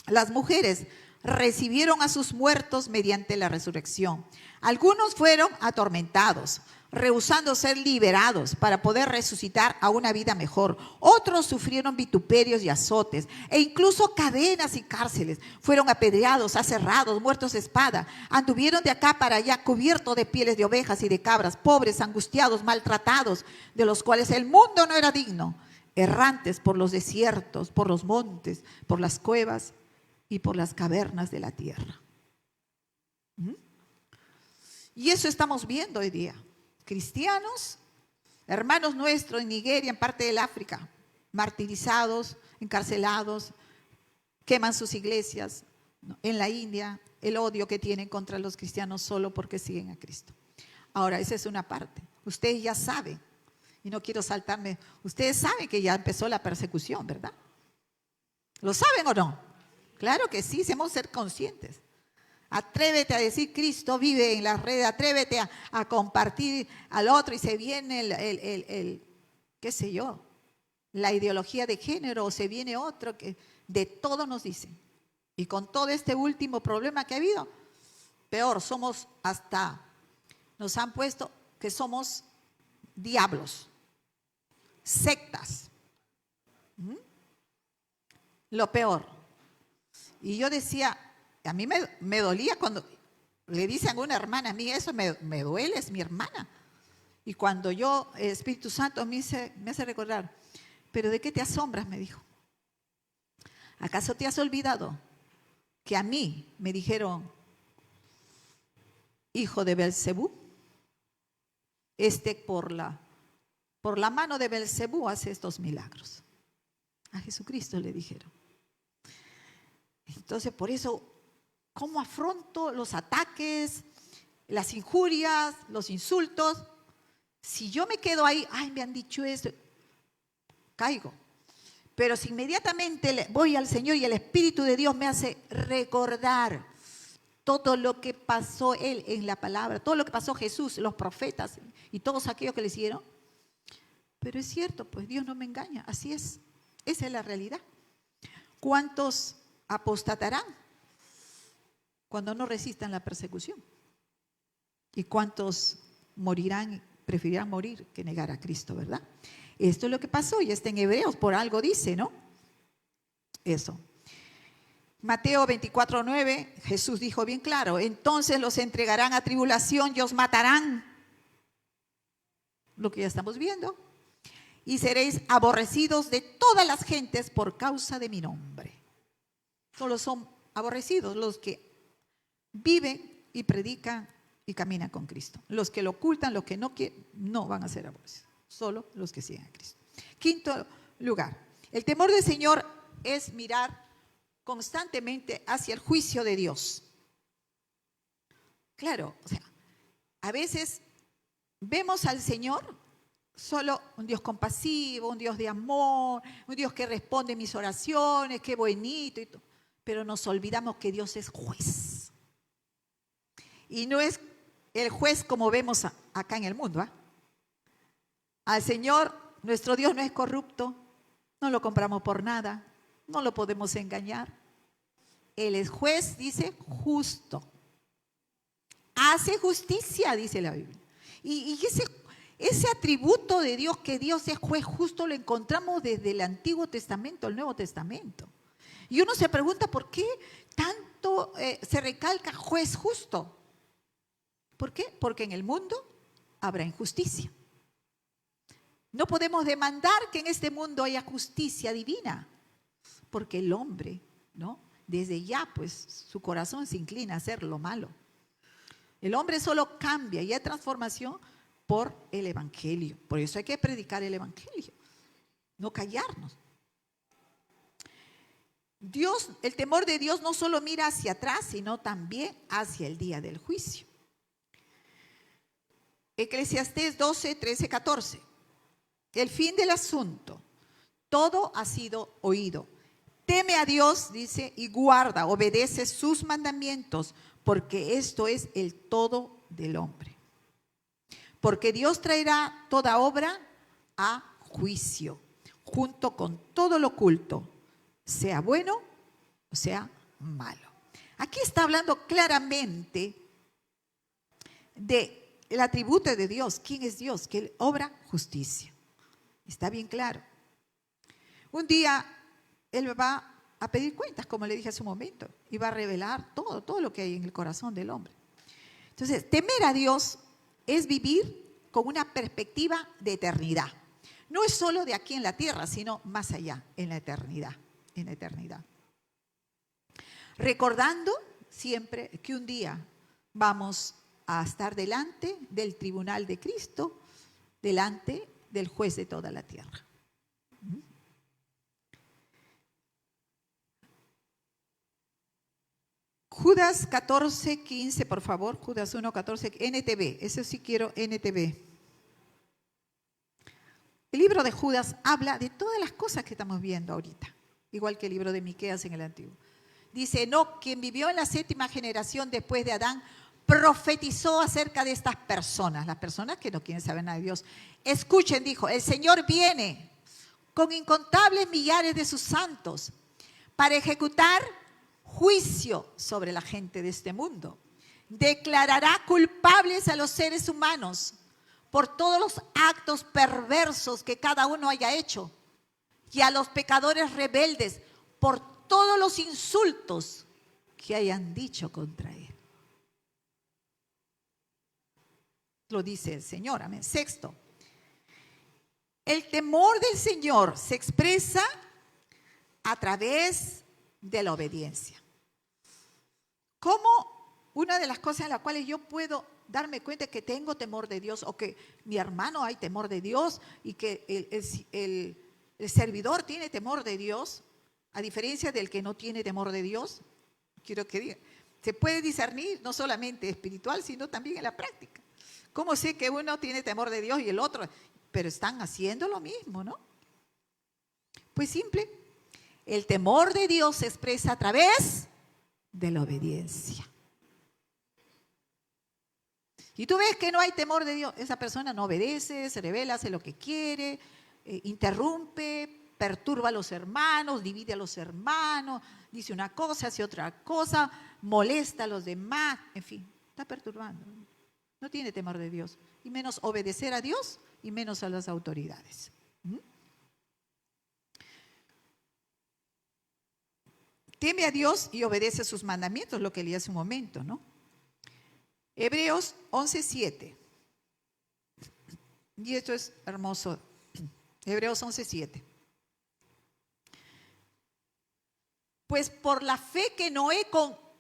Las mujeres recibieron a sus muertos mediante la resurrección. Algunos fueron atormentados, rehusando ser liberados para poder resucitar a una vida mejor. Otros sufrieron vituperios y azotes e incluso cadenas y cárceles. Fueron apedreados, aserrados, muertos de espada. Anduvieron de acá para allá cubiertos de pieles de ovejas y de cabras, pobres, angustiados, maltratados, de los cuales el mundo no era digno. errantes por los desiertos, por los montes, por las cuevas y por las cavernas de la tierra. ¿Mm? Y eso estamos viendo hoy día. Cristianos, hermanos nuestros en Nigeria, en parte del África, martirizados, encarcelados, queman sus iglesias. En la India, el odio que tienen contra los cristianos solo porque siguen a Cristo. Ahora, esa es una parte. Ustedes ya saben, y no quiero saltarme, ustedes saben que ya empezó la persecución, ¿verdad? ¿Lo saben o no? Claro que sí, debemos ser conscientes. Atrévete a decir Cristo vive en las redes, atrévete a compartir al otro y se viene qué sé yo, la ideología de género, o se viene otro que de todo nos dicen. Y con todo este último problema que ha habido, peor, nos han puesto que somos diablos, sectas. ¿Mm? Lo peor. Y yo decía, a mí me dolía cuando le dicen a una hermana, a mí eso me duele, es mi hermana. Y cuando Espíritu Santo me hace recordar, pero ¿de qué te asombras? Me dijo. ¿Acaso te has olvidado que a mí me dijeron, hijo de Belcebú? Por la mano de Belcebú hace estos milagros. A Jesucristo le dijeron. Entonces, por eso, ¿cómo afronto los ataques, las injurias, los insultos? Si yo me quedo ahí, ay, me han dicho esto, caigo. Pero si inmediatamente voy al Señor y el Espíritu de Dios me hace recordar todo lo que pasó Él en la palabra, todo lo que pasó Jesús, los profetas y todos aquellos que le hicieron. Pero es cierto, pues Dios no me engaña, así es, esa es la realidad. ¿Cuántos apostatarán cuando no resistan la persecución? ¿Y cuántos morirán, preferirán morir que negar a Cristo, verdad? Esto es lo que pasó y está en Hebreos, por algo dice, ¿no? Eso. Mateo 24:9, Jesús dijo bien claro, entonces los entregarán a tribulación y os matarán. Lo que ya estamos viendo. Y seréis aborrecidos de todas las gentes por causa de mi nombre. Solo son aborrecidos los que viven y predican y caminan con Cristo. Los que lo ocultan, los que no quieren, no van a ser aborrecidos. Solo los que siguen a Cristo. Quinto lugar, el temor del Señor es mirar constantemente hacia el juicio de Dios. Claro, o sea, a veces vemos al Señor solo un Dios compasivo, un Dios de amor, un Dios que responde mis oraciones, qué bonito y todo. Pero nos olvidamos que Dios es juez. Y no es el juez como vemos acá en el mundo, ¿eh? Al Señor, nuestro Dios no es corrupto, no lo compramos por nada, no lo podemos engañar. Él es juez, dice, justo. Hace justicia, dice la Biblia. Y ese atributo de Dios, que Dios es juez justo, lo encontramos desde el Antiguo Testamento al Nuevo Testamento. Y uno se pregunta por qué tanto se recalca juez justo. ¿Por qué? Porque en el mundo habrá injusticia. No podemos demandar que en este mundo haya justicia divina, porque el hombre, ¿no? Desde ya, pues, su corazón se inclina a hacer lo malo. El hombre solo cambia y hay transformación por el Evangelio. Por eso hay que predicar el Evangelio, no callarnos. Dios, el temor de Dios no solo mira hacia atrás, sino también hacia el día del juicio. Eclesiastés 12, 13, 14. El fin del asunto, todo ha sido oído. Teme a Dios, dice, y guarda, obedece sus mandamientos, porque esto es el todo del hombre. Porque Dios traerá toda obra a juicio, junto con todo lo oculto, sea bueno o sea malo. Aquí está hablando claramente del atributo de Dios. ¿Quién es Dios? Que Él obra justicia. Está bien claro. Un día Él va a pedir cuentas, como le dije hace un momento, y va a revelar todo lo que hay en el corazón del hombre. Entonces, temer a Dios es vivir con una perspectiva de eternidad. No es solo de aquí en la tierra, sino más allá, en la eternidad. En la eternidad. Recordando siempre que un día vamos a estar delante del tribunal de Cristo, delante del juez de toda la tierra. Judas 14, 15, por favor. Judas 1, 14, NTV. Eso sí quiero NTV. El libro de Judas habla de todas las cosas que estamos viendo ahorita, igual que el libro de Miqueas en el Antiguo. Dice, no, quien vivió en la 7ª generación después de Adán, profetizó acerca de estas personas, las personas que no quieren saber nada de Dios. Escuchen, dijo, el Señor viene con incontables millares de sus santos para ejecutar juicio sobre la gente de este mundo. Declarará culpables a los seres humanos por todos los actos perversos que cada uno haya hecho y a los pecadores rebeldes por todos los insultos que hayan dicho contra él. Lo dice el Señor, amén. Sexto, el temor del Señor se expresa a través de la obediencia. Como una de las cosas en las cuales yo puedo darme cuenta que tengo temor de Dios, o que mi hermano hay temor de Dios, y que el servidor tiene temor de Dios, a diferencia del que no tiene temor de Dios, quiero que diga, se puede discernir no solamente espiritual, sino también en la práctica. ¿Cómo sé que uno tiene temor de Dios y el otro? Pero están haciendo lo mismo, ¿no? Pues simple, el temor de Dios se expresa a través de la obediencia. Y tú ves que no hay temor de Dios, esa persona no obedece, se rebela, hace lo que quiere, interrumpe, perturba a los hermanos, divide a los hermanos, dice una cosa, hace otra cosa, molesta a los demás, en fin, está perturbando. No tiene temor de Dios, y menos obedecer a Dios y menos a las autoridades. Teme a Dios y obedece sus mandamientos, lo que leí hace un momento, ¿no? Hebreos 11:7. Y esto es hermoso. Hebreos 11:7. Pues por la fe que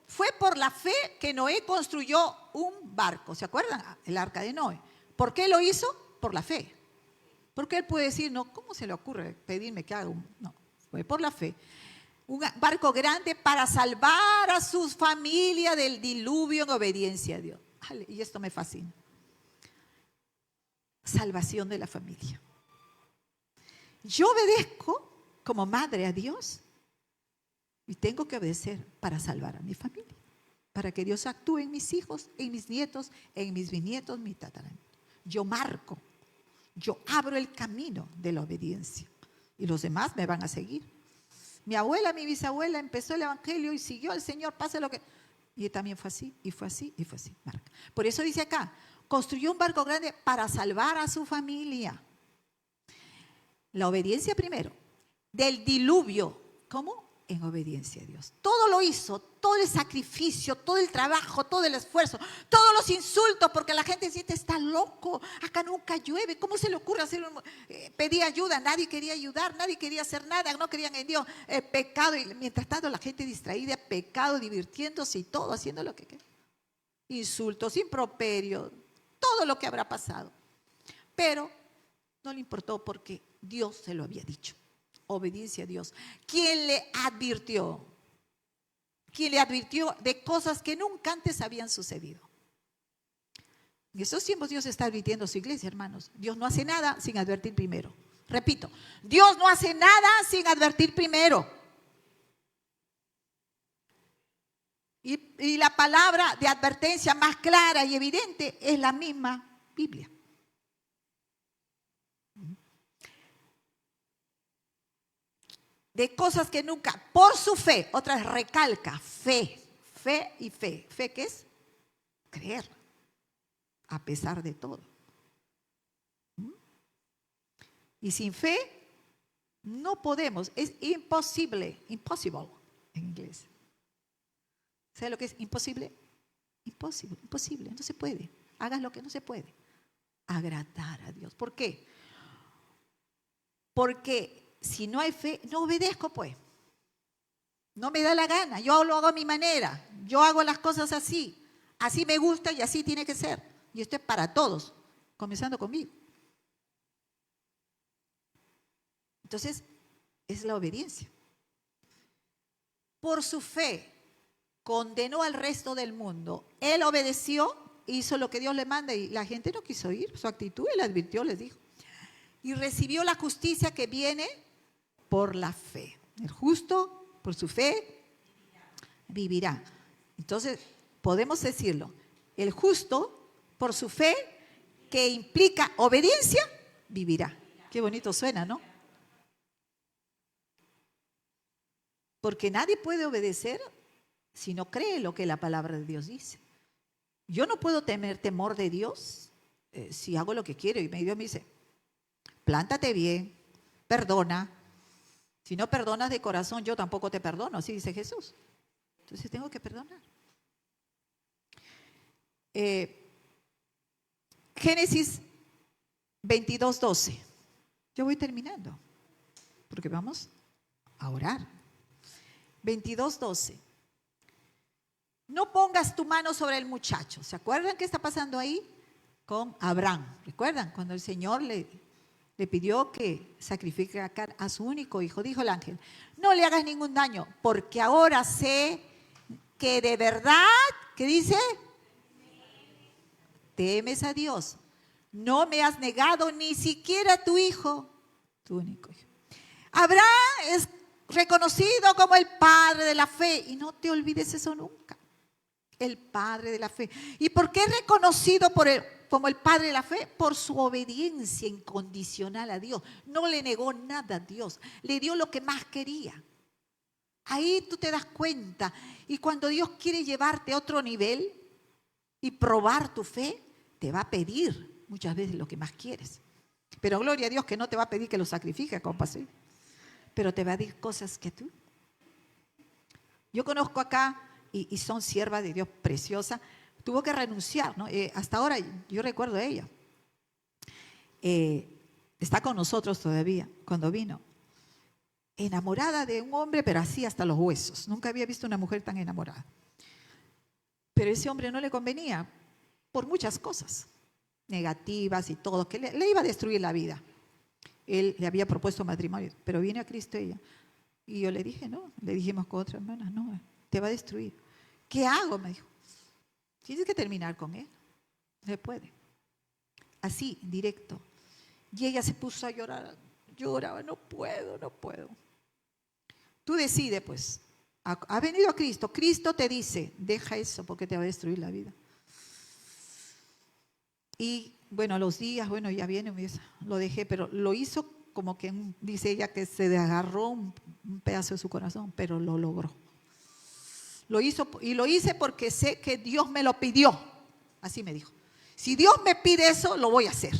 fue por la fe que Noé construyó un barco. ¿Se acuerdan? El arca de Noé. ¿Por qué lo hizo? Por la fe. Porque él puede decir, no, ¿cómo se le ocurre pedirme que haga un? No, fue por la fe. Un barco grande para salvar a su familia del diluvio en obediencia a Dios. Y esto me fascina. Salvación de la familia. Yo obedezco como madre a Dios y tengo que obedecer para salvar a mi familia, para que Dios actúe en mis hijos, en mis nietos, en mis bisnietos, mis tataranietos. Yo marco, yo abro el camino de la obediencia y los demás me van a seguir. Mi abuela, mi bisabuela empezó el evangelio y siguió al Señor, pase lo que... Y también fue así, y fue así, y fue así. Marca. Por eso dice acá, construyó un barco grande para salvar a su familia. La obediencia primero. Del diluvio. ¿Cómo? En obediencia a Dios. Todo lo hizo, todo el sacrificio, todo el trabajo, todo el esfuerzo, todos los insultos, porque la gente dice, está loco, acá nunca llueve, ¿cómo se le ocurre pedir ayuda? Nadie quería ayudar, nadie quería hacer nada, no querían en Dios, pecado, y mientras tanto la gente distraída, pecado, divirtiéndose y todo, haciendo lo que quiera. Insultos, improperios, todo lo que habrá pasado. Pero no le importó porque Dios se lo había dicho. Obediencia a Dios. ¿Quién le advirtió? ¿Quién le advirtió de cosas que nunca antes habían sucedido? En estos tiempos Dios está advirtiendo a su iglesia, hermanos. Dios no hace nada sin advertir primero. Repito, Dios no hace nada sin advertir primero. Y la palabra de advertencia más clara y evidente es la misma Biblia. De cosas que nunca, por su fe, otra vez recalca, fe y fe. ¿Fe qué es? Creer, a pesar de todo. Y sin fe no podemos, es imposible, impossible en inglés. ¿Sabe lo que es imposible? Imposible, no se puede. Hagas lo que no se puede. Agradar a Dios. ¿Por qué? Porque si no hay fe, no obedezco pues. No me da la gana, yo lo hago a mi manera, yo hago las cosas así. Así me gusta y así tiene que ser. Y esto es para todos, comenzando conmigo. Entonces, es la obediencia. Por su fe, condenó al resto del mundo. Él obedeció, hizo lo que Dios le manda y la gente no quiso oír su actitud. Él advirtió, les dijo. Y recibió la justicia que viene por la fe. El justo, por su fe, vivirá. Entonces, podemos decirlo. El justo, por su fe, que implica obediencia, vivirá. Qué bonito suena, ¿no? Porque nadie puede obedecer si no cree lo que la palabra de Dios dice. Yo no puedo tener temor de Dios si hago lo que quiero. Y Dios me dice, plántate bien, perdona. Si no perdonas de corazón, yo tampoco te perdono, así dice Jesús. Entonces tengo que perdonar. Génesis 22:12. Yo voy terminando, porque vamos a orar. 22:12. No pongas tu mano sobre el muchacho. ¿Se acuerdan qué está pasando ahí? Con Abraham. ¿Recuerdan? Cuando el Señor le pidió que sacrifique a su único hijo, dijo el ángel, no le hagas ningún daño, porque ahora sé que de verdad, ¿qué dice? Temes a Dios. No me has negado ni siquiera tu hijo, tu único hijo. Abraham es reconocido como el padre de la fe, y no te olvides eso nunca. El padre de la fe. ¿Y por qué es reconocido como el padre de la fe? Por su obediencia incondicional a Dios. No le negó nada a Dios, le dio lo que más quería. Ahí tú te das cuenta. Y cuando Dios quiere llevarte a otro nivel y probar tu fe, te va a pedir muchas veces lo que más quieres. Pero gloria a Dios que no te va a pedir que lo sacrifiques, compa, ¿sí? Pero te va a decir cosas que tú. Yo conozco acá, y son siervas de Dios preciosa, tuvo que renunciar, ¿no? Hasta ahora yo recuerdo a ella. Está con nosotros todavía, cuando vino. Enamorada de un hombre, pero así hasta los huesos. Nunca había visto una mujer tan enamorada. Pero ese hombre no le convenía por muchas cosas negativas y todo, que le iba a destruir la vida. Él le había propuesto matrimonio, pero viene a Cristo ella. Y yo le dije, no, le dijimos con otra hermana, no, te va a destruir. ¿Qué hago? Me dijo. Tienes que terminar con él. No se puede. Así, directo. Y ella se puso a llorar. Lloraba, no puedo. Tú decides, pues. Ha venido a Cristo. Cristo te dice, deja eso porque te va a destruir la vida. Y bueno, a los días, bueno, ya viene, lo dejé, pero lo hizo como que, dice ella, que se desgarró un pedazo de su corazón, pero lo logró. Lo hizo, y lo hice porque sé que Dios me lo pidió. Así me dijo. Si Dios me pide eso, lo voy a hacer,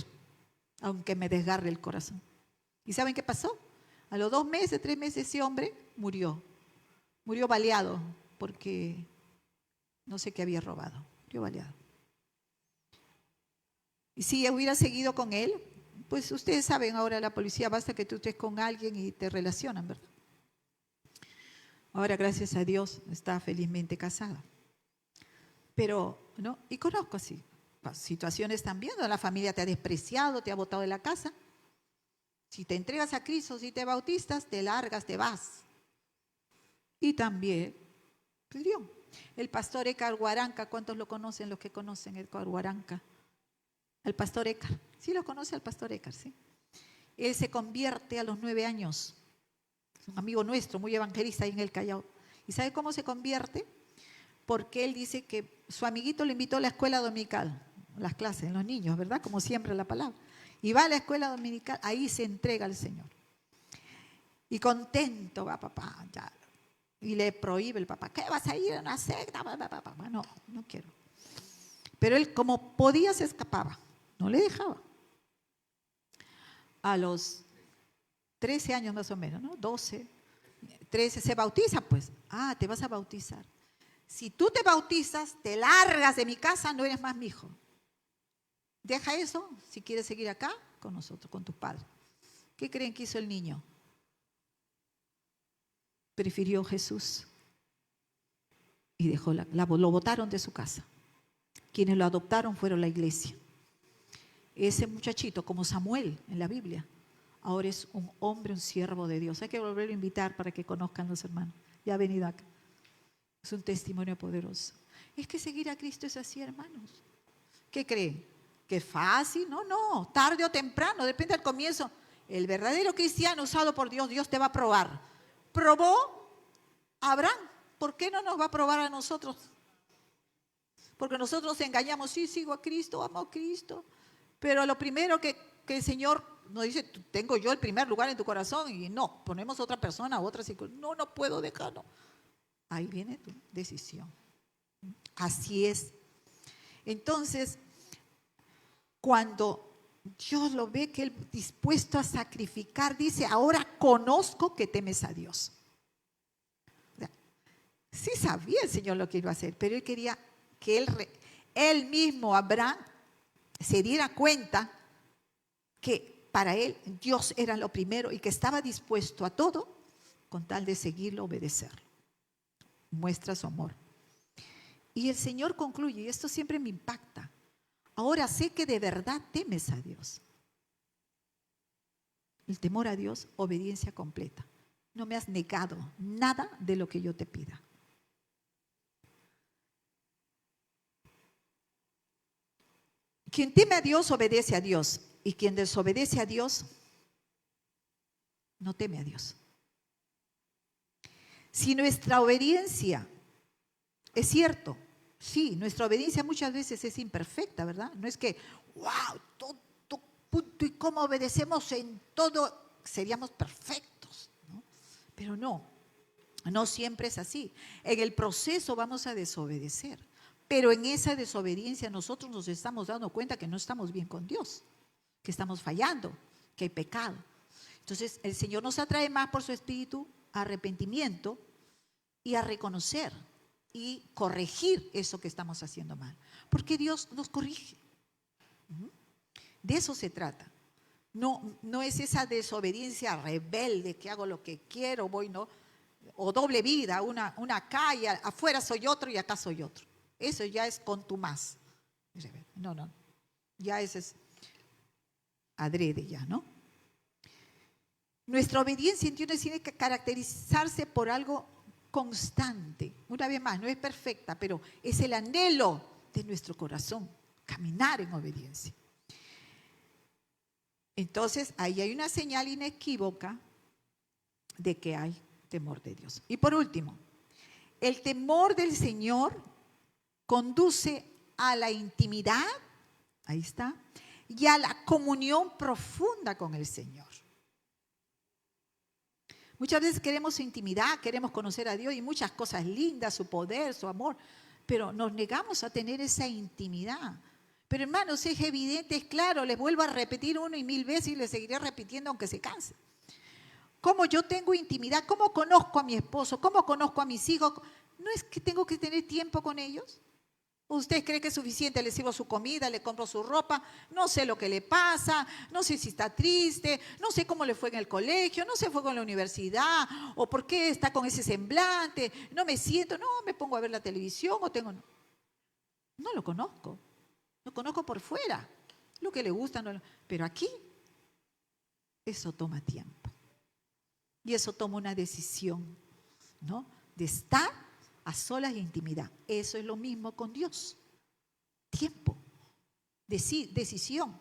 aunque me desgarre el corazón. ¿Y saben qué pasó? A los 2 meses, 3 meses, ese hombre murió. Murió baleado porque no sé qué había robado. Murió baleado. Y si hubiera seguido con él, pues ustedes saben, ahora la policía basta que tú estés con alguien y te relacionan, ¿verdad? Ahora, gracias a Dios, está felizmente casada. Pero, ¿no? Y conozco así situaciones también donde la familia te ha despreciado, te ha botado de la casa. Si te entregas a Cristo, si te bautizas, te largas, te vas. Y también, pues Dios, el pastor Écar Huaranca, ¿cuántos lo conocen? Los que conocen Écar Huaranca. El pastor Écar, sí lo conoce al pastor Écar, sí. Él se convierte a los 9 años. Es un amigo nuestro, muy evangelista ahí en el Callao. ¿Y sabe cómo se convierte? Porque él dice que su amiguito le invitó a la escuela dominical, las clases, los niños, ¿verdad? Como siempre la palabra. Y va a la escuela dominical, ahí se entrega al Señor. Y contento va papá, ya. Y le prohíbe el papá, ¿qué vas a ir a una secta? No, no quiero. Pero él, como podía, se escapaba, no le dejaba. A los 13 años más o menos, ¿no? 12, 13, se bautiza, pues. Ah, te vas a bautizar. Si tú te bautizas, te largas de mi casa, no eres más mi hijo. Deja eso si quieres seguir acá con nosotros, con tus padres. ¿Qué creen que hizo el niño? Prefirió Jesús y lo botaron de su casa. Quienes lo adoptaron fueron la iglesia. Ese muchachito, como Samuel en la Biblia, ahora es un hombre, un siervo de Dios. Hay que volverlo a invitar para que conozcan los hermanos. Ya ha venido acá. Es un testimonio poderoso. Es que seguir a Cristo es así, hermanos. ¿Qué creen? ¿Que es fácil? No, no. Tarde o temprano, depende del comienzo. El verdadero cristiano usado por Dios, Dios te va a probar. Probó a Abraham. ¿Por qué no nos va a probar a nosotros? Porque nosotros engañamos. Sí, sigo a Cristo, amo a Cristo. Pero lo primero que el Señor nos dice, tengo yo el primer lugar en tu corazón. Y no, ponemos otra persona, otra circunstancia. No, no puedo dejarlo. Ahí viene tu decisión. Así es. Entonces, cuando Dios lo ve que Él dispuesto a sacrificar, dice, ahora conozco que temes a Dios. O sea, sí sabía el Señor lo que iba a hacer, pero Él quería que él mismo, Abraham, se diera cuenta que para él Dios era lo primero y que estaba dispuesto a todo con tal de seguirlo, obedecerlo. Muestra su amor. Y el Señor concluye, y esto siempre me impacta, ahora sé que de verdad temes a Dios. El temor a Dios, obediencia completa. No me has negado nada de lo que yo te pida. Quien teme a Dios, obedece a Dios. Y quien desobedece a Dios, no teme a Dios. Si nuestra obediencia, es cierto, sí, nuestra obediencia muchas veces es imperfecta, ¿verdad? No es que, wow, todo punto y cómo obedecemos en todo, seríamos perfectos, ¿no? Pero no siempre es así. En el proceso vamos a desobedecer, pero en esa desobediencia nosotros nos estamos dando cuenta que no estamos bien con Dios, que estamos fallando, que hay pecado. Entonces el Señor nos atrae más por su espíritu a arrepentimiento y a reconocer y corregir eso que estamos haciendo mal. Porque Dios nos corrige. De eso se trata. No es esa desobediencia rebelde que hago lo que quiero, voy, no, o doble vida, una calle, afuera soy otro y acá soy otro. Eso ya es contumaz. No. Ya ese es adrede ya, ¿no? Nuestra obediencia entonces tiene que caracterizarse por algo constante. Una vez más, no es perfecta, pero es el anhelo de nuestro corazón, caminar en obediencia. Entonces, ahí hay una señal inequívoca de que hay temor de Dios. Y por último, el temor del Señor conduce a la intimidad, ahí está, y a la comunión profunda con el Señor. Muchas veces queremos su intimidad, queremos conocer a Dios y muchas cosas lindas, su poder, su amor, pero nos negamos a tener esa intimidad. Pero hermanos, es evidente, es claro, les vuelvo a repetir 1 y 1000 veces y les seguiré repitiendo aunque se canse. ¿Cómo yo tengo intimidad? ¿Cómo conozco a mi esposo? ¿Cómo conozco a mis hijos? ¿No es que tengo que tener tiempo con ellos? ¿Usted cree que es suficiente? Le sirvo su comida, le compro su ropa, no sé lo que le pasa, no sé si está triste, no sé cómo le fue en el colegio, no sé fue con la universidad, o por qué está con ese semblante, no me siento, no me pongo a ver la televisión o tengo... No lo conozco, lo conozco por fuera, lo que le gusta, pero aquí eso toma tiempo y eso toma una decisión, ¿no? De estar a solas y intimidad. Eso es lo mismo con Dios. Tiempo, decisión.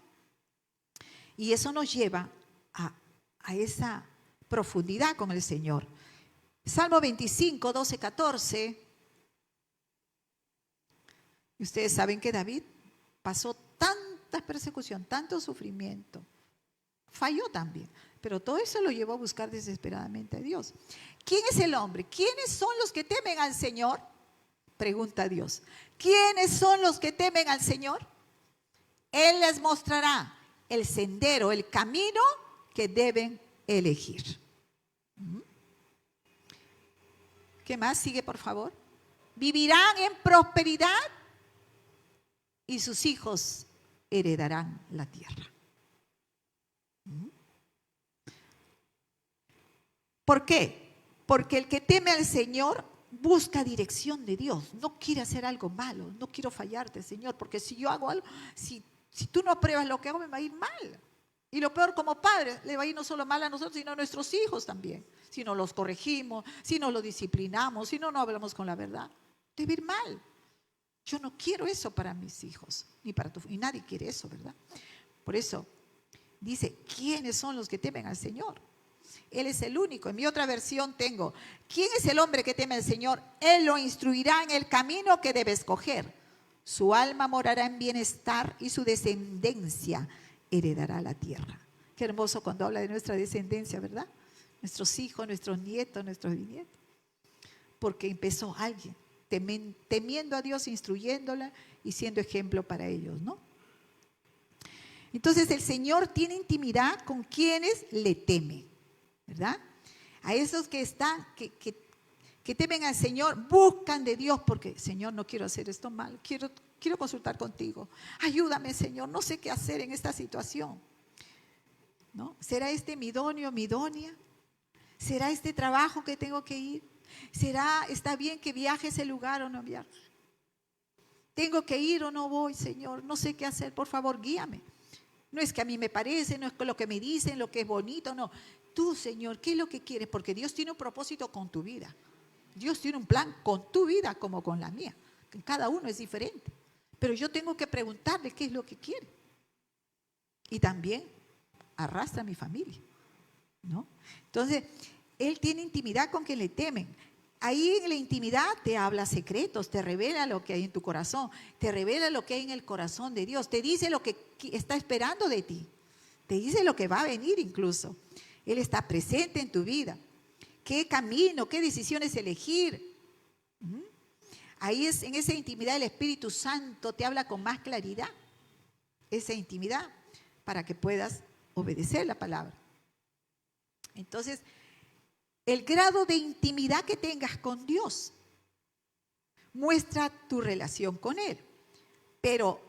Y eso nos lleva a esa profundidad con el Señor. Salmo 25, 12, 14. Y ustedes saben que David pasó tanta persecución, tanto sufrimiento. Falló también, pero todo eso lo llevó a buscar desesperadamente a Dios. ¿Quién es el hombre? ¿Quiénes son los que temen al Señor? Pregunta Dios. ¿Quiénes son los que temen al Señor? Él les mostrará el sendero, el camino que deben elegir. ¿Qué más sigue, por favor? Vivirán en prosperidad y sus hijos heredarán la tierra. ¿Por qué? Porque el que teme al Señor busca dirección de Dios. No quiere hacer algo malo. No quiero fallarte, Señor, porque si yo hago algo, si tú no apruebas lo que hago, me va a ir mal. Y lo peor, como padres, le va a ir no solo mal a nosotros, sino a nuestros hijos también. Si no los corregimos, si no los disciplinamos, si no hablamos con la verdad, te va a ir mal. Yo no quiero eso para mis hijos, ni para y nadie quiere eso, ¿verdad? Por eso dice, ¿quiénes son los que temen al Señor? Él es el único. En mi otra versión tengo, ¿quién es el hombre que teme al Señor? Él lo instruirá en el camino que debe escoger. Su alma morará en bienestar y su descendencia heredará la tierra. Qué hermoso cuando habla de nuestra descendencia, ¿verdad? Nuestros hijos, nuestros nietos, nuestros bisnietos. Porque empezó alguien temiendo a Dios, instruyéndola y siendo ejemplo para ellos, ¿no? Entonces el Señor tiene intimidad con quienes le temen, ¿verdad? A esos que están, que temen al Señor, buscan de Dios porque, Señor, no quiero hacer esto mal, quiero consultar contigo. Ayúdame, Señor, no sé qué hacer en esta situación, ¿no? ¿Será este mi idóneo, mi idónea? ¿Será este trabajo que tengo que ir? ¿Está bien que viaje a ese lugar o no viaje? ¿Tengo que ir o no voy, Señor? No sé qué hacer, por favor, guíame. No es que a mí me parece, no es lo que me dicen, lo que es bonito, no. Tú, Señor, ¿qué es lo que quieres? Porque Dios tiene un propósito con tu vida. Dios tiene un plan con tu vida como con la mía. Cada uno es diferente. Pero yo tengo que preguntarle qué es lo que quiere. Y también arrastra a mi familia, ¿no? Entonces, Él tiene intimidad con quien le temen. Ahí en la intimidad te habla secretos, te revela lo que hay en tu corazón, te revela lo que hay en el corazón de Dios, te dice lo que está esperando de ti, te dice lo que va a venir incluso. Él está presente en tu vida. ¿Qué camino, qué decisiones elegir? Ahí en esa intimidad el Espíritu Santo te habla con más claridad, esa intimidad, para que puedas obedecer la palabra. Entonces, el grado de intimidad que tengas con Dios muestra tu relación con Él. Pero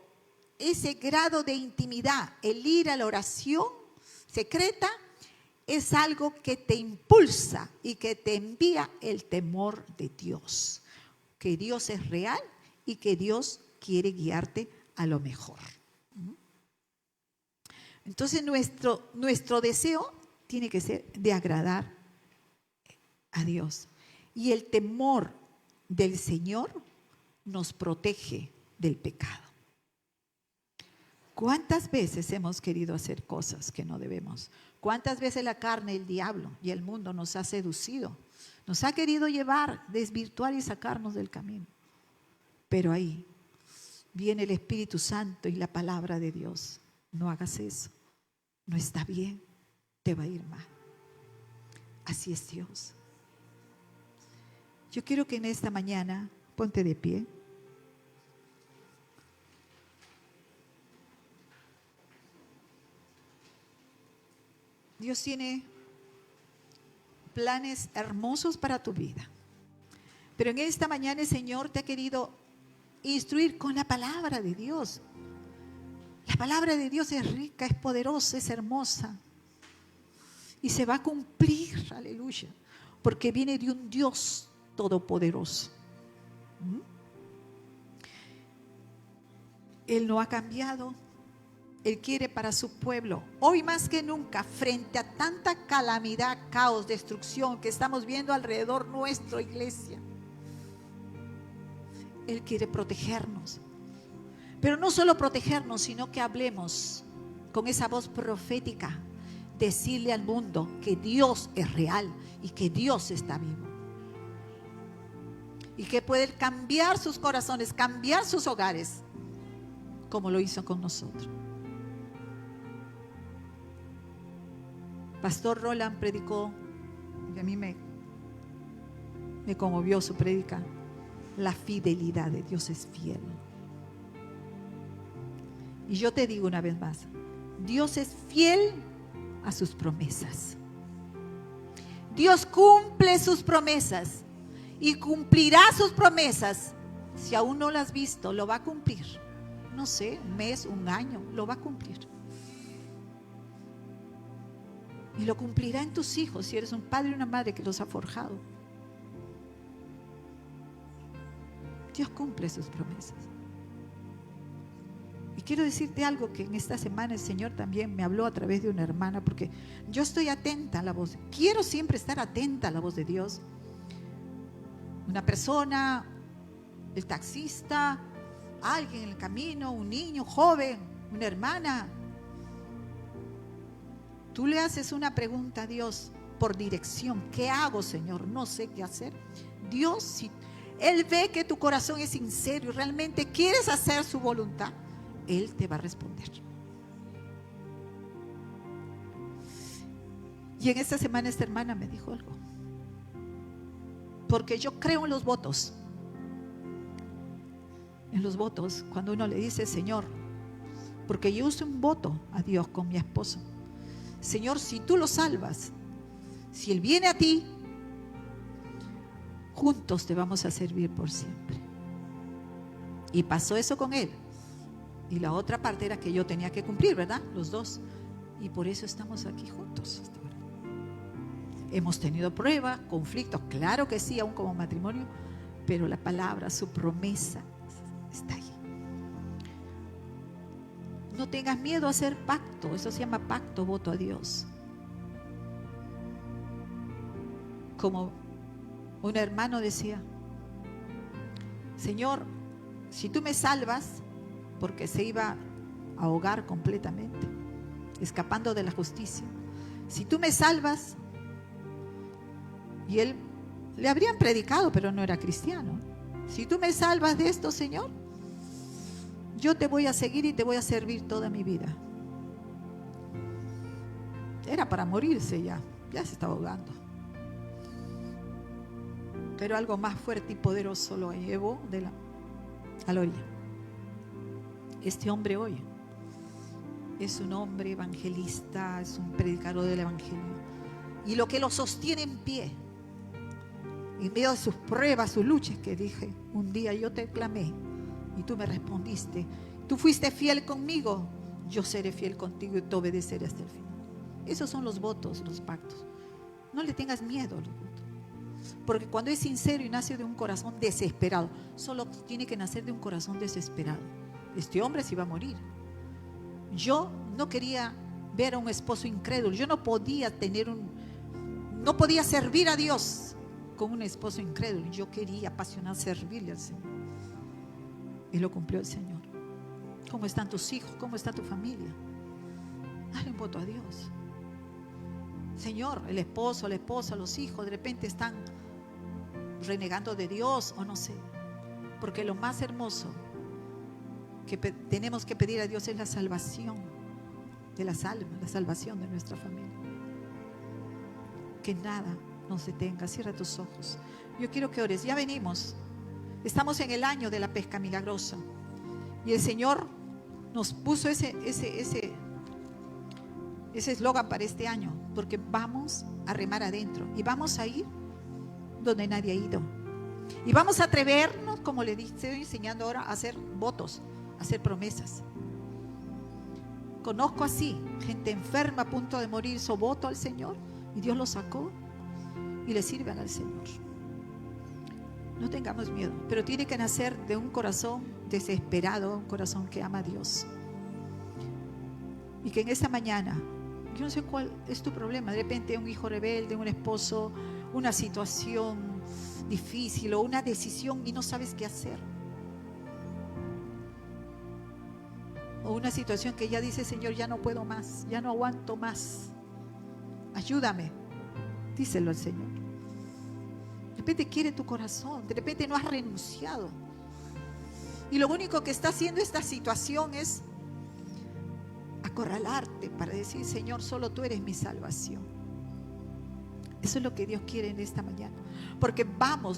ese grado de intimidad, el ir a la oración secreta, es algo que te impulsa y que te envía el temor de Dios. Que Dios es real y que Dios quiere guiarte a lo mejor. Entonces nuestro deseo tiene que ser de agradar a Dios. Y el temor del Señor nos protege del pecado. ¿Cuántas veces hemos querido hacer cosas que no debemos? ¿Cuántas veces la carne, el diablo y el mundo nos ha seducido? Nos ha querido llevar, desvirtuar y sacarnos del camino. Pero ahí viene el Espíritu Santo y la palabra de Dios. No hagas eso. No está bien. Te va a ir mal. Así es Dios. Yo quiero que en esta mañana, ponte de pie. Dios tiene planes hermosos para tu vida. Pero en esta mañana el Señor te ha querido instruir con la palabra de Dios. La palabra de Dios es rica, es poderosa, es hermosa. Y se va a cumplir, aleluya, porque viene de un Dios todopoderoso. Él no ha cambiado. Él quiere para su pueblo, hoy más que nunca, frente a tanta calamidad, caos, destrucción que estamos viendo alrededor nuestra iglesia. Él quiere protegernos. Pero no solo protegernos, sino que hablemos con esa voz profética, decirle al mundo que Dios es real y que Dios está vivo. Y que puede cambiar sus corazones, cambiar sus hogares, como lo hizo con nosotros. Pastor Roland predicó, y a mí me conmovió su prédica, la fidelidad de Dios es fiel. Y yo te digo una vez más, Dios es fiel a sus promesas. Dios cumple sus promesas y cumplirá sus promesas. Si aún no las has visto, lo va a cumplir. No sé, un mes, un año, lo va a cumplir. Y lo cumplirá en tus hijos si eres un padre y una madre que los ha forjado. Dios cumple sus promesas. Y quiero decirte algo que en esta semana el Señor también me habló a través de una hermana, porque yo estoy atenta a la voz. Quiero siempre estar atenta a la voz de Dios. Una persona, el taxista, alguien en el camino, un niño, joven, una hermana. Tú le haces una pregunta a Dios por dirección. ¿Qué hago, Señor? No sé qué hacer. Dios, si Él ve que tu corazón es sincero y realmente quieres hacer su voluntad, Él te va a responder. Y en esta semana esta hermana me dijo algo. Porque yo creo en los votos. En los votos, cuando uno le dice, Señor, porque yo hice un voto a Dios con mi esposo. Señor, si tú lo salvas, si Él viene a ti, juntos te vamos a servir por siempre. Y pasó eso con él. Y la otra parte era que yo tenía que cumplir, ¿verdad? Los dos. Y por eso estamos aquí juntos hasta ahora. Hemos tenido pruebas, conflictos, claro que sí, aún como matrimonio, pero la palabra, su promesa está ahí. No tengas miedo a hacer pacto, eso se llama pacto, voto a Dios. Como un hermano decía, Señor, si tú me salvas, porque se iba a ahogar completamente, escapando de la justicia. Si tú me salvas, y él le habrían predicado, pero no era cristiano. Si tú me salvas de esto, Señor, yo te voy a seguir y te voy a servir toda mi vida. Era para morirse ya se estaba ahogando. Pero algo más fuerte y poderoso lo llevó a la orilla. Este hombre hoy es un hombre evangelista, es un predicador del evangelio. Y lo que lo sostiene en pie, en medio de sus pruebas, sus luchas, que dije, un día yo te clamé y tú me respondiste. Tú fuiste fiel conmigo, yo seré fiel contigo y te obedeceré hasta el final. Esos son los votos, los pactos. No le tengas miedo a los votos. Porque cuando es sincero y nace de un corazón desesperado, solo tiene que nacer de un corazón desesperado. Este hombre se iba a morir. Yo no quería ver a un esposo incrédulo. Yo no podía no podía servir a Dios con un esposo incrédulo. Yo quería apasionar servirle al Señor. Y lo cumplió el Señor. ¿Cómo están tus hijos? ¿Cómo está tu familia? Hazle un voto a Dios. Señor, el esposo, la esposa, los hijos de repente están renegando de Dios o no sé. Porque lo más hermoso que tenemos que pedir a Dios es la salvación de las almas, la salvación de nuestra familia. Que nada nos detenga. Cierra tus ojos. Yo quiero que ores. Ya venimos. Estamos en el año de la pesca milagrosa. Y el Señor nos puso ese eslogan para este año. Porque vamos a remar adentro. Y vamos a ir donde nadie ha ido. Y vamos a atrevernos, como le estoy enseñando ahora, a hacer votos, a hacer promesas. Conozco así, gente enferma a punto de morir, hizo voto al Señor y Dios lo sacó y le sirven al Señor. No tengamos miedo, pero tiene que nacer de un corazón desesperado, un corazón que ama a Dios. Y que en esta mañana, yo no sé cuál es tu problema, de repente un hijo rebelde, un esposo, una situación difícil o una decisión y no sabes qué hacer. O una situación que ya dice, Señor, ya no puedo más, ya no aguanto más. Ayúdame. Díselo al Señor. De repente quiere tu corazón, de repente no has renunciado. Y lo único que está haciendo esta situación es acorralarte para decir, Señor, solo tú eres mi salvación. Eso es lo que Dios quiere en esta mañana. Porque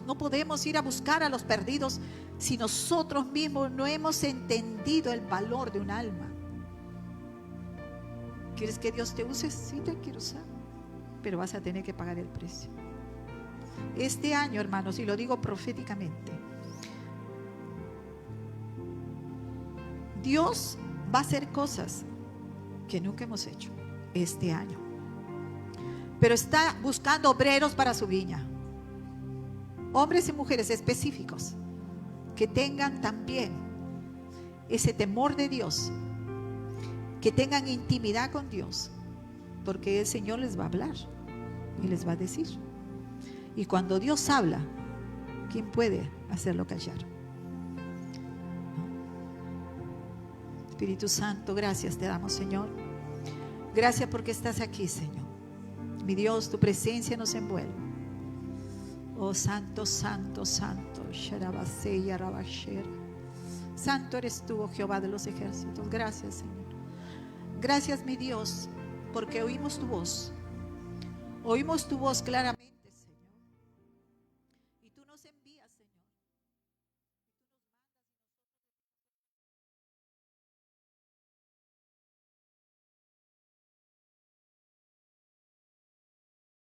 no podemos ir a buscar a los perdidos si nosotros mismos no hemos entendido el valor de un alma. ¿Quieres que Dios te use? Sí, te quiero usar. Pero vas a tener que pagar el precio. Este año, hermanos, y lo digo proféticamente, Dios va a hacer cosas que nunca hemos hecho este año. pero está buscando obreros para su viña. Hombres y mujeres específicos que tengan también ese temor de Dios, que tengan intimidad con Dios, porque el Señor les va a hablar y les va a decir. Y cuando Dios habla, ¿quién puede hacerlo callar? Espíritu Santo, gracias te damos, Señor. Gracias porque estás aquí, Señor. Mi Dios, tu presencia nos envuelve. Oh, santo, santo, santo. Santo eres tú, oh Jehová de los ejércitos. Gracias, Señor. Gracias, mi Dios, porque oímos tu voz. Oímos tu voz claramente, Señor. Y tú nos envías, Señor,